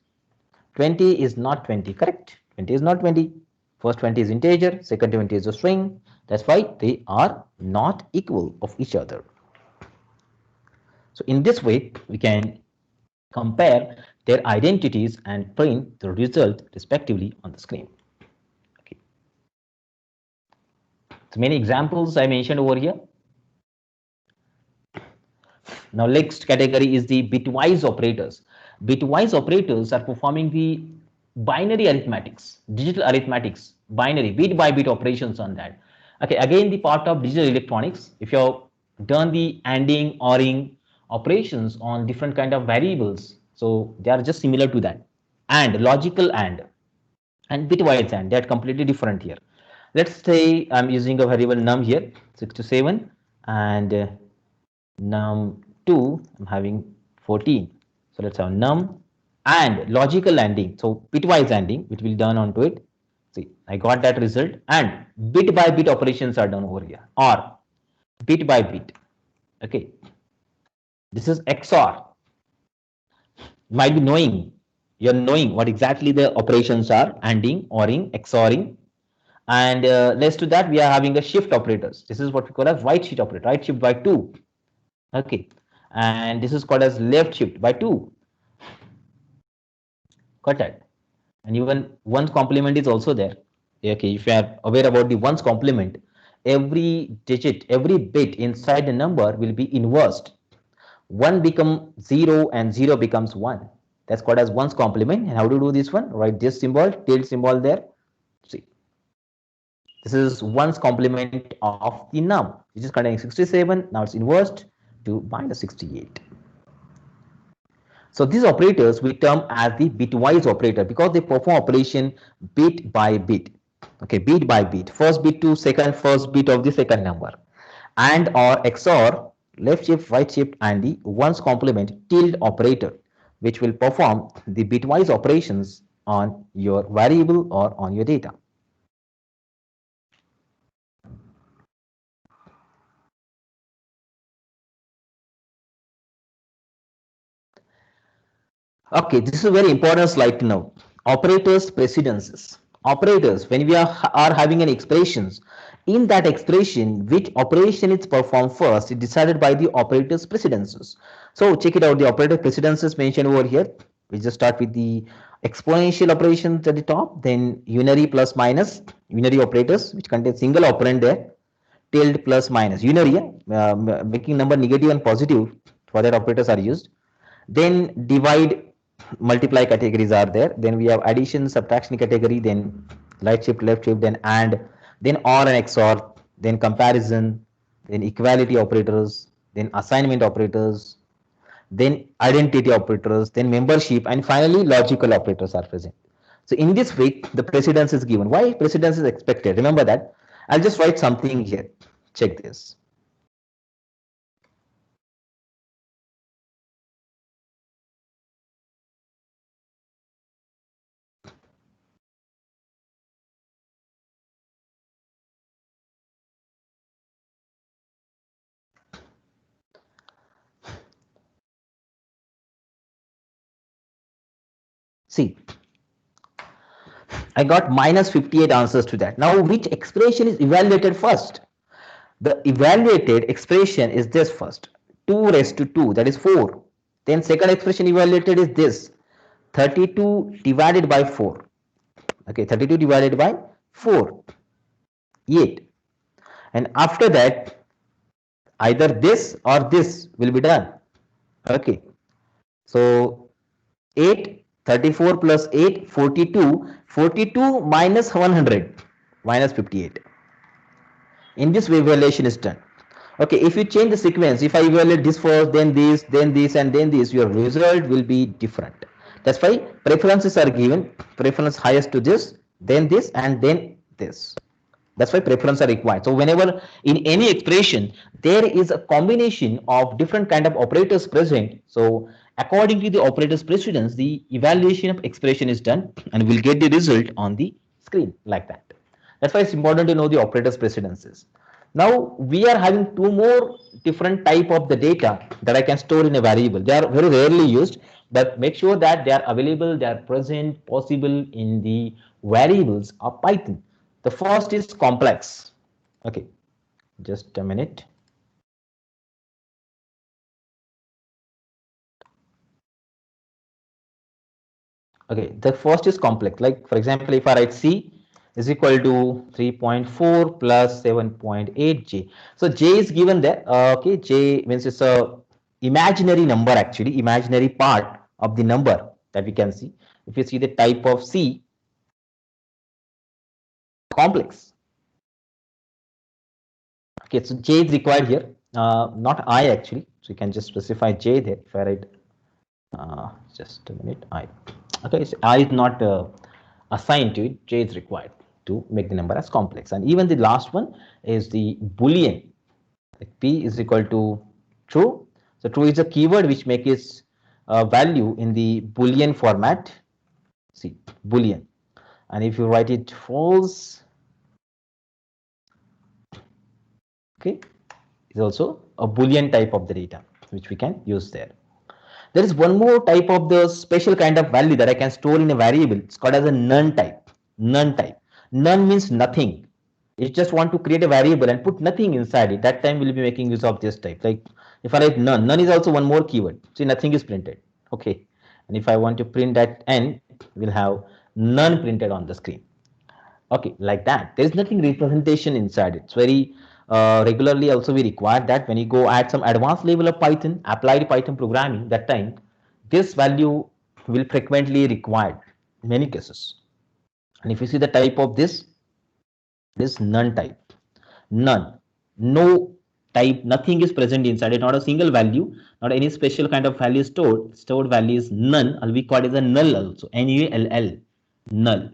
20 is not 20, correct? 20 is not 20. First 20 is integer, second 20 is a string. That's why they are not equal of each other. So in this way, we can compare their identities and print the result respectively on the screen. Okay. So many examples I mentioned over here. Now next category is the bitwise operators. Bitwise operators are performing the binary arithmetics, digital arithmetics, binary bit by bit operations on that. Okay, again the part of digital electronics. If you have done the ANDing, ORing operations on different kind of variables, so they are just similar to that. And logical and bitwise and they are completely different here. Let's say I'm using a variable num here, 67, and num2 I'm having 14. So let's have num and logical ANDing. So bitwise ANDing which will done onto it. See, I got that result, and bit by bit operations are done over here, or bit by bit. Okay, this is XOR. Might be knowing, you're knowing what exactly the operations are: ANDing, ORing, XORing. And next to that we are having a shift operators. This is what we call as right shift operator, right shift by 2. Okay, and this is called as left shift by 2. Got that? And even ones complement is also there. Okay, if you are aware about the ones complement, every digit, every bit inside the number will be inversed. 1 become 0 and 0 becomes 1. That's called as ones complement. And how to do this one? Write this symbol, tilde symbol there. See, this is ones complement of the num, which is containing 67. Now it's inversed to minus 68. So these operators we term as the bitwise operator because they perform operation bit by bit. okay, bit by bit, first bit to second first bit of the second number, and or XOR left shift, right shift, and the ones complement tilde operator, which will perform the bitwise operations on your variable or on your data. Okay, this is a very important slide to know. Operators precedences. Operators, when we are having an expressions, in that expression, which operation is performed first is decided by the operator's precedences. So check it out, the operator precedences mentioned over here. We just start with the exponential operations at the top, then unary plus minus, unary operators which contain single operand there, tilde plus minus, unary, making number negative and positive, for that operators are used. Then divide, multiply categories are there. Then we have addition, subtraction category, then right shift, left shift, then and, then or and XOR, then comparison, then equality operators, then assignment operators, then identity operators, then membership, and finally logical operators are present. So in this way, the precedence is given. Why precedence is expected? Remember that. I'll just write something here. Check this. See, I got minus 58 answers to that. Now, which expression is evaluated first? The evaluated expression is this first. 2 raised to 2, that is 4. Then second expression evaluated is this. 32 divided by 4. Okay, 32 divided by 4. 8. And after that, either this or this will be done. Okay. So 8, 34 plus 8, 42. 42 minus 100, minus 58. In this way, evaluation is done. Okay, if you change the sequence, if I evaluate this first, then this, and then this, your result will be different. That's why preferences are given. Preference highest to this, and then this. That's why preferences are required. So whenever in any expression there is a combination of different kind of operators present, so according to the operator's precedence, the evaluation of expression is done, and we'll get the result on the screen like that. That's why it's important to know the operator's precedences. Now we are having two more different type of the data that I can store in a variable. They are very rarely used, but make sure that they are available, they are present, possible in the variables of Python. The first is complex. Okay, just a minute. Okay, the first is complex. Like for example, if I write C is equal to 3.4 plus 7.8 J. So J is given there. Okay, J means it's a imaginary number, actually imaginary part of the number that we can see. If you see the type of C, complex. Okay, so J is required here, not I actually. So you can just specify J there. If I write, just a minute, I. Okay, so I is not assigned to it. J is required to make the number as complex. And even the last one is the Boolean. Like P is equal to true. So true is a keyword which makes its value in the Boolean format. See, Boolean. And if you write it false, okay, is also a Boolean type of the data which we can use there. There is one more type of the special kind of value that I can store in a variable. It's called as a none type. None type. None means nothing. You just want to create a variable and put nothing inside it. That time we'll be making use of this type. Like if I write none, none is also one more keyword. See, nothing is printed. Okay. And if I want to print that n, we'll have none printed on the screen. Okay, like that. There is nothing representation inside it. It's very regularly also we require that when you go at some advanced level of Python, applied Python programming, that time this value will frequently required in many cases. And if you see the type of this none type, none, no type, nothing is present inside it, not a single value, not any special kind of value stored. Stored value is none, and we call it as a null also, null, null,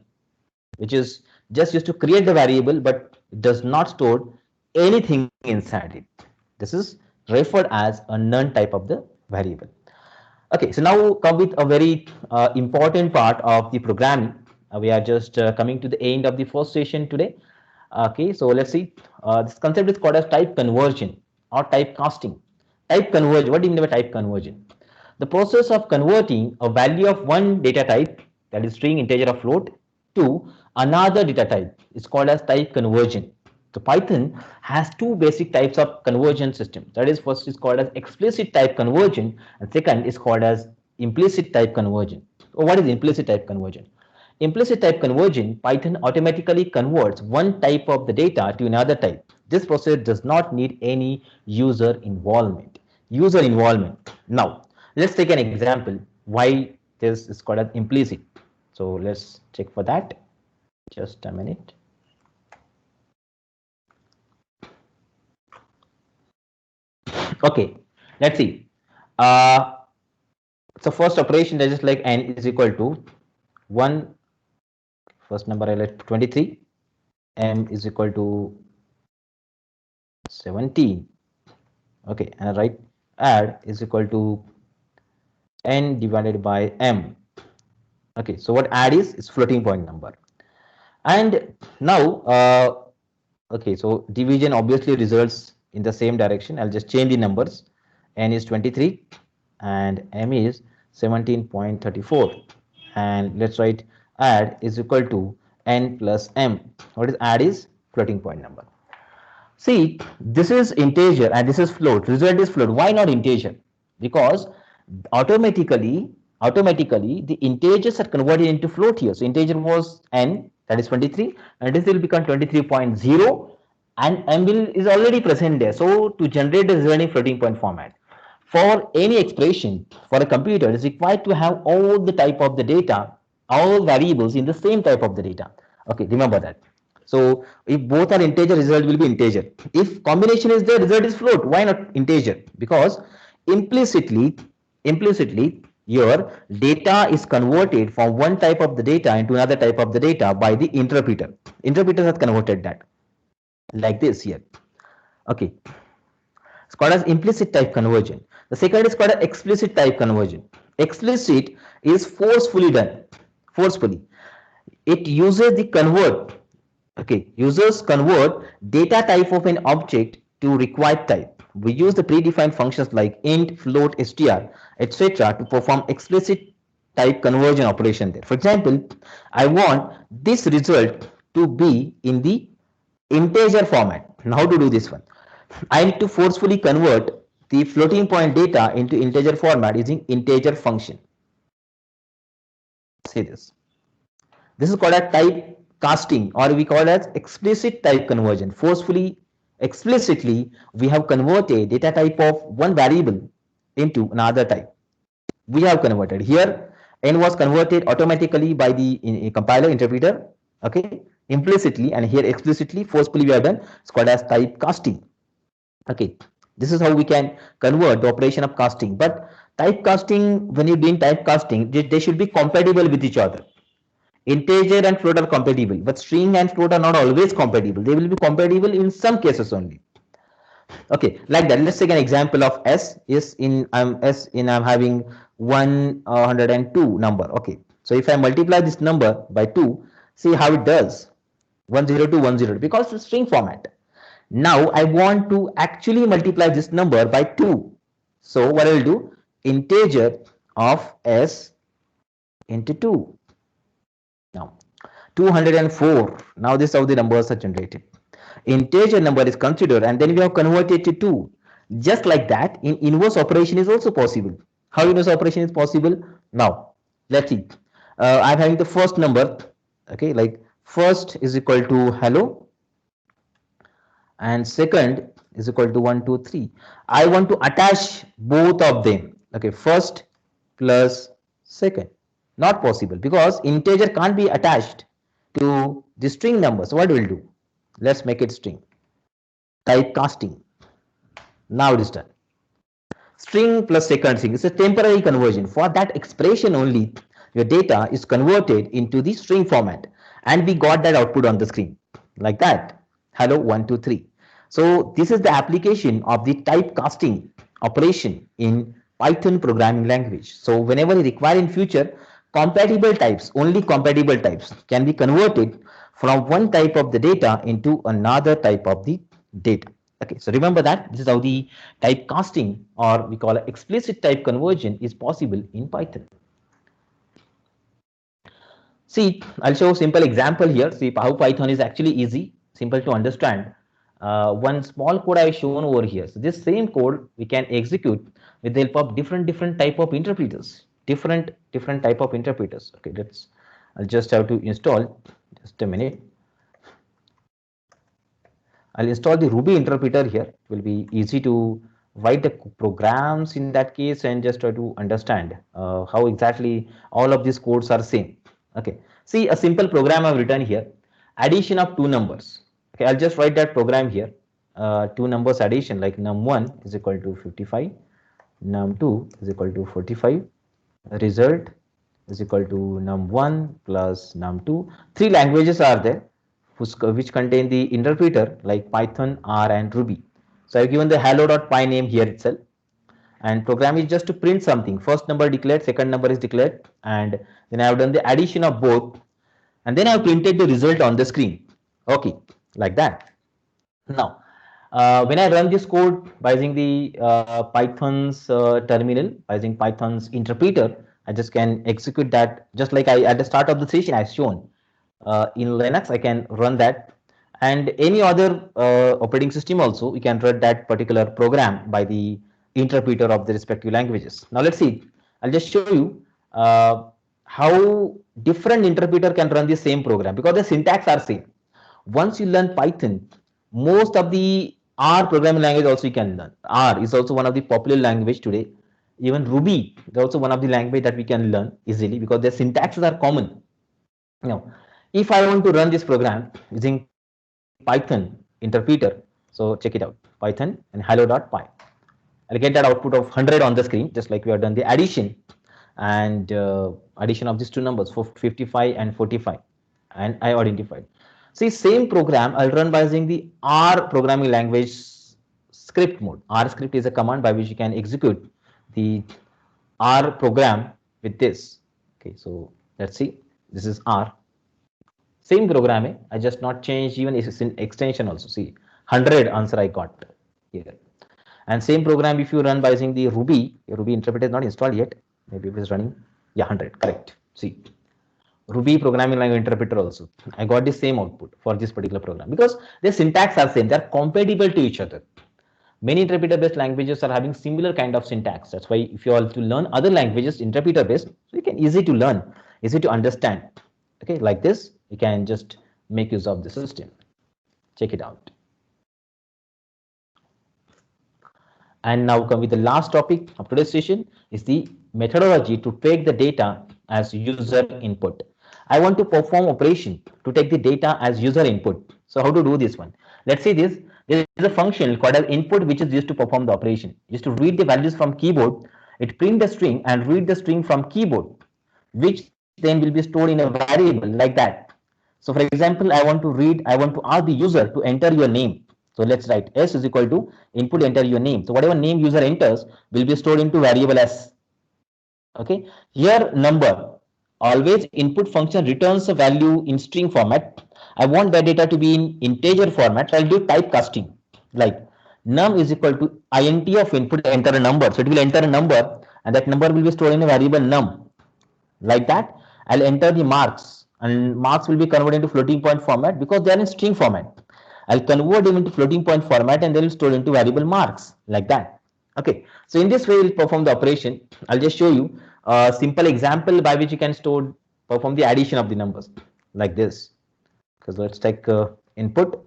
which is just used to create the variable, but it does not store anything inside it. This is referred as a none type of the variable. Okay, so now come with a very important part of the programming. We are just coming to the end of the first session today. Okay, so let's see. This concept is called as type conversion or type casting. Type conversion. What do you mean by type conversion? The process of converting a value of one data type, that is string, integer, or float, to another data type is called as type conversion. So Python has two basic types of conversion system. That is, first is called as explicit type conversion, and second is called as implicit type conversion. So what is implicit type conversion? Implicit type conversion, Python automatically converts one type of the data to another type. This process does not need any user involvement. User involvement. Now, let's take an example why this is called as implicit. So let's check for that. Just a minute. Okay, let's see. So first operation that is like n is equal to 1. First number I let 23. M is equal to 17. Okay, and right add is equal to n divided by m. Okay, so what add is floating point number. And now okay, so division obviously results in the same direction. I'll just change the numbers. N is 23 and m is 17.34, and let's write add is equal to n plus m. What is add is floating point number. See, this is integer and this is float. Result is float. Why not integer? Because automatically the integers are converted into float here. So integer was n, that is 23, and this will become 23.0, and m will is already present there. So to generate the result in floating point format, for any expression for a computer, it is required to have all the type of the data, all variables in the same type of the data. Okay, remember that. So if both are integer, result will be integer. If combination is there, result is float. Why not integer? Because implicitly your data is converted from one type of the data into another type of the data by the interpreter. Interpreter has converted that like this here. Okay, it's called as implicit type conversion. The second is called as explicit type conversion. Explicit is forcefully done. Forcefully, it uses the convert. Okay, users convert data type of an object to required type. We use the predefined functions like int, float, str, etc. to perform explicit type conversion operation there. For example, I want this result to be in the integer format. Now how to do this one? I need to forcefully convert the floating point data into integer format using integer function. See this. This is called a type casting, or we call it as explicit type conversion. Forcefully, explicitly, we have converted data type of one variable into another type. We have converted here. N was converted automatically by the compiler interpreter. Okay, implicitly, and here explicitly, forcefully we have done. It's called as type casting. Okay, this is how we can convert the operation of casting. But typecasting, when you're doing typecasting, they should be compatible with each other. Integer and float are compatible, but string and float are not always compatible. They will be compatible in some cases only. Okay, like that. Let's take an example of S. I'm having 102 number. Okay, so if I multiply this number by 2, see how it does. 10210, because it's string format. Now I want to actually multiply this number by 2. So what I will do? Integer of S into 2. Now 204. Now this is how the numbers are generated. Integer number is considered, and then we have converted to 2. Just like that, in inverse operation is also possible. How inverse operation is possible? Now let's see. I'm having the first number. Okay, like first is equal to hello, and second is equal to 1 2 3. I want to attach both of them. Okay, first plus second. Not possible, because integer can't be attached to the string number. So what we'll do? Let's make it string. Typecasting. Now it is done. String plus second string is a temporary conversion. For that expression only, your data is converted into the string format. and we got that output on the screen like that. Hello 1 2 3. So this is the application of the typecasting operation in Python programming language. So whenever you require in future, compatible types, only compatible types can be converted from one type of the data into another type of the data. Okay, so remember that this is how the typecasting, or we call it explicit type conversion, is possible in Python. See, I'll show a simple example here. See how Python is actually easy, simple to understand. One small code I have shown over here. So this same code we can execute with the help of different type of interpreters. Different type of interpreters. Okay, I'll just have to install. Just a minute. I'll install the Ruby interpreter here. It will be easy to write the programs in that case and just try to understand how exactly all of these codes are same. Okay, see a simple program I've written here. Addition of two numbers. Okay, I'll just write that program here. Two numbers addition, like num1 is equal to 55, num2 is equal to 45. Result is equal to num1 plus num2. Three languages are there which contain the interpreter like Python, R, and Ruby. So I've given the hello.py name here itself, and program is just to print something. First number declared, second number is declared, and then I have done the addition of both, and then I have printed the result on the screen. Okay, like that. Now, when I run this code by using the Python's terminal, by using Python's interpreter, I just can execute that just like I at the start of the session I shown. In Linux, I can run that, and any other operating system also, we can run that particular program by the interpreter of the respective languages. Now, let's see. I'll just show you how different interpreter can run the same program because the syntax are same. Once you learn Python, most of the R programming language also you can learn. R is also one of the popular language today. Even Ruby is also one of the language that we can learn easily because their syntaxes are common. Now, if I want to run this program using Python interpreter, so check it out, Python and hello.py. I'll get that output of 100 on the screen, just like we have done the addition and addition of these two numbers for 55 and 45, and I identified. See, same program I'll run by using the R programming language script mode. R script is a command by which you can execute the R program with this. Okay, so let's see. This is R. Same programming. I just not changed even its extension also. See, 100 answer I got here. And same program if you run by using the Ruby, Ruby interpreter is not installed yet. Maybe it is running. Yeah, 100, correct. See, Ruby programming language interpreter also. I got the same output for this particular program because their syntax are same. They are compatible to each other. Many interpreter based languages are having similar kind of syntax. That's why if you are to learn other languages interpreter based, so you can easy to learn, easy to understand. Okay, like this, you can just make use of the system. Check it out. And now come with the last topic of today's session is the methodology to take the data as user input. I want to perform operation to take the data as user input. So how to do this one? Let's see this. There is a function called as input which is used to perform the operation. Used to read the values from keyboard. It print the string and read the string from keyboard, which then will be stored in a variable like that. So for example, I want to ask the user to enter your name. So let's write s is equal to input enter your name. So whatever name user enters will be stored into variable s. Okay. Here number, always input function returns a value in string format. I want that data to be in integer format. So I'll do typecasting like num is equal to int of input enter a number. So it will enter a number and that number will be stored in a variable num. Like that, I'll enter the marks and marks will be converted into floating point format because they are in string format. I'll convert them into floating point format and they will store into variable marks like that. Okay, so in this way we'll perform the operation. I'll just show you a simple example by which you can perform the addition of the numbers like this. Because let's take input.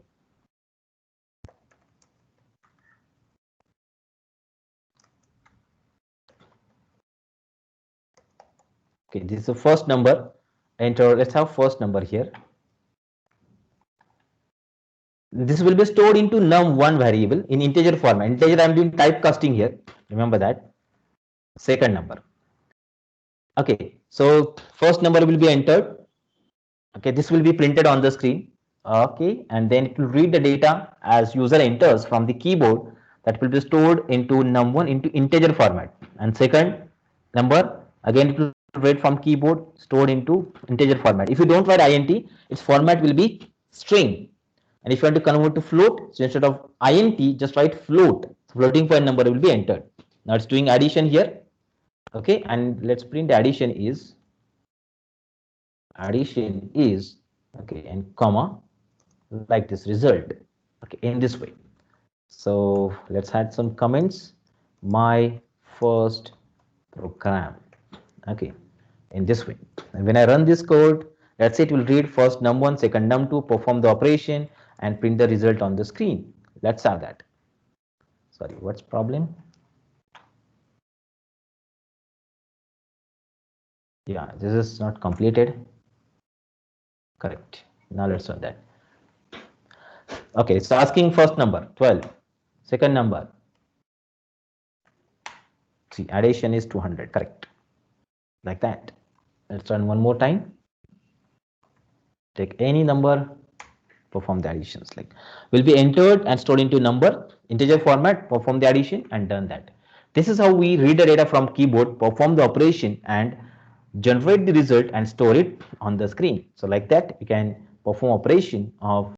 Okay, this is the first number. Enter. Let's have first number here. This will be stored into num1 variable in integer format. Integer, I'm doing typecasting here. Remember that. Second number. Okay, so first number will be entered. Okay, this will be printed on the screen. Okay, and then it will read the data as user enters from the keyboard, that will be stored into num1 into integer format, and second number again it will read from keyboard stored into integer format. If you don't write int, its format will be string. And if you want to convert to float, so instead of int, just write float. Floating point number will be entered. Now it's doing addition here. Okay, and let's print the addition is okay, and comma, like this result. Okay, in this way. So let's add some comments. My first program. Okay, in this way. And when I run this code, let's say it will read first num1, second num2, perform the operation, and print the result on the screen. Let's have that. Sorry, what's problem? Yeah, this is not completed. Correct. Now let's run that. Okay, it's asking first number 12, second number. See, addition is 200. Correct. Like that. Let's run one more time. Take any number, perform the additions. Like will be entered and stored into number, integer format, perform the addition, and done that. This is how we read the data from keyboard, perform the operation, and generate the result and store it on the screen. So like that, we can perform operation of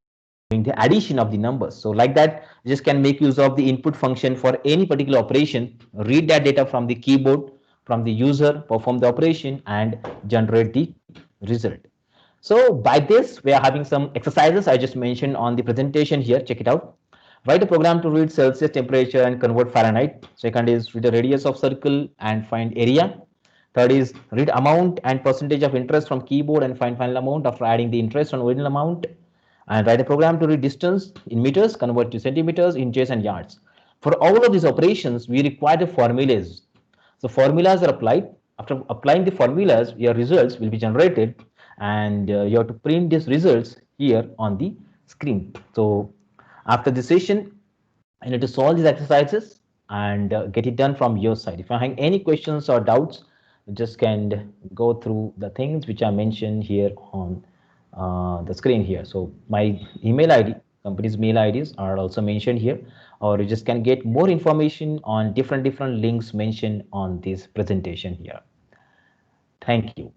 doing the addition of the numbers. So like that, you just can make use of the input function for any particular operation, read that data from the keyboard, from the user, perform the operation, and generate the result. So by this, we are having some exercises I just mentioned on the presentation here. Check it out. Write a program to read Celsius temperature and convert Fahrenheit. Second is read the radius of circle and find area. Third is read amount and percentage of interest from keyboard and find final amount after adding the interest on original amount. And write a program to read distance in meters, convert to centimeters, inches, and yards. For all of these operations, we require the formulas. So formulas are applied. After applying the formulas, your results will be generated, and you have to print these results here on the screen. So after the session, I need to solve these exercises and get it done from your side. If you have any questions or doubts, you just can go through the things which I mentioned here on the screen here. So my email ID, company's mail IDs are also mentioned here, or you just can get more information on different links mentioned on this presentation here. Thank you.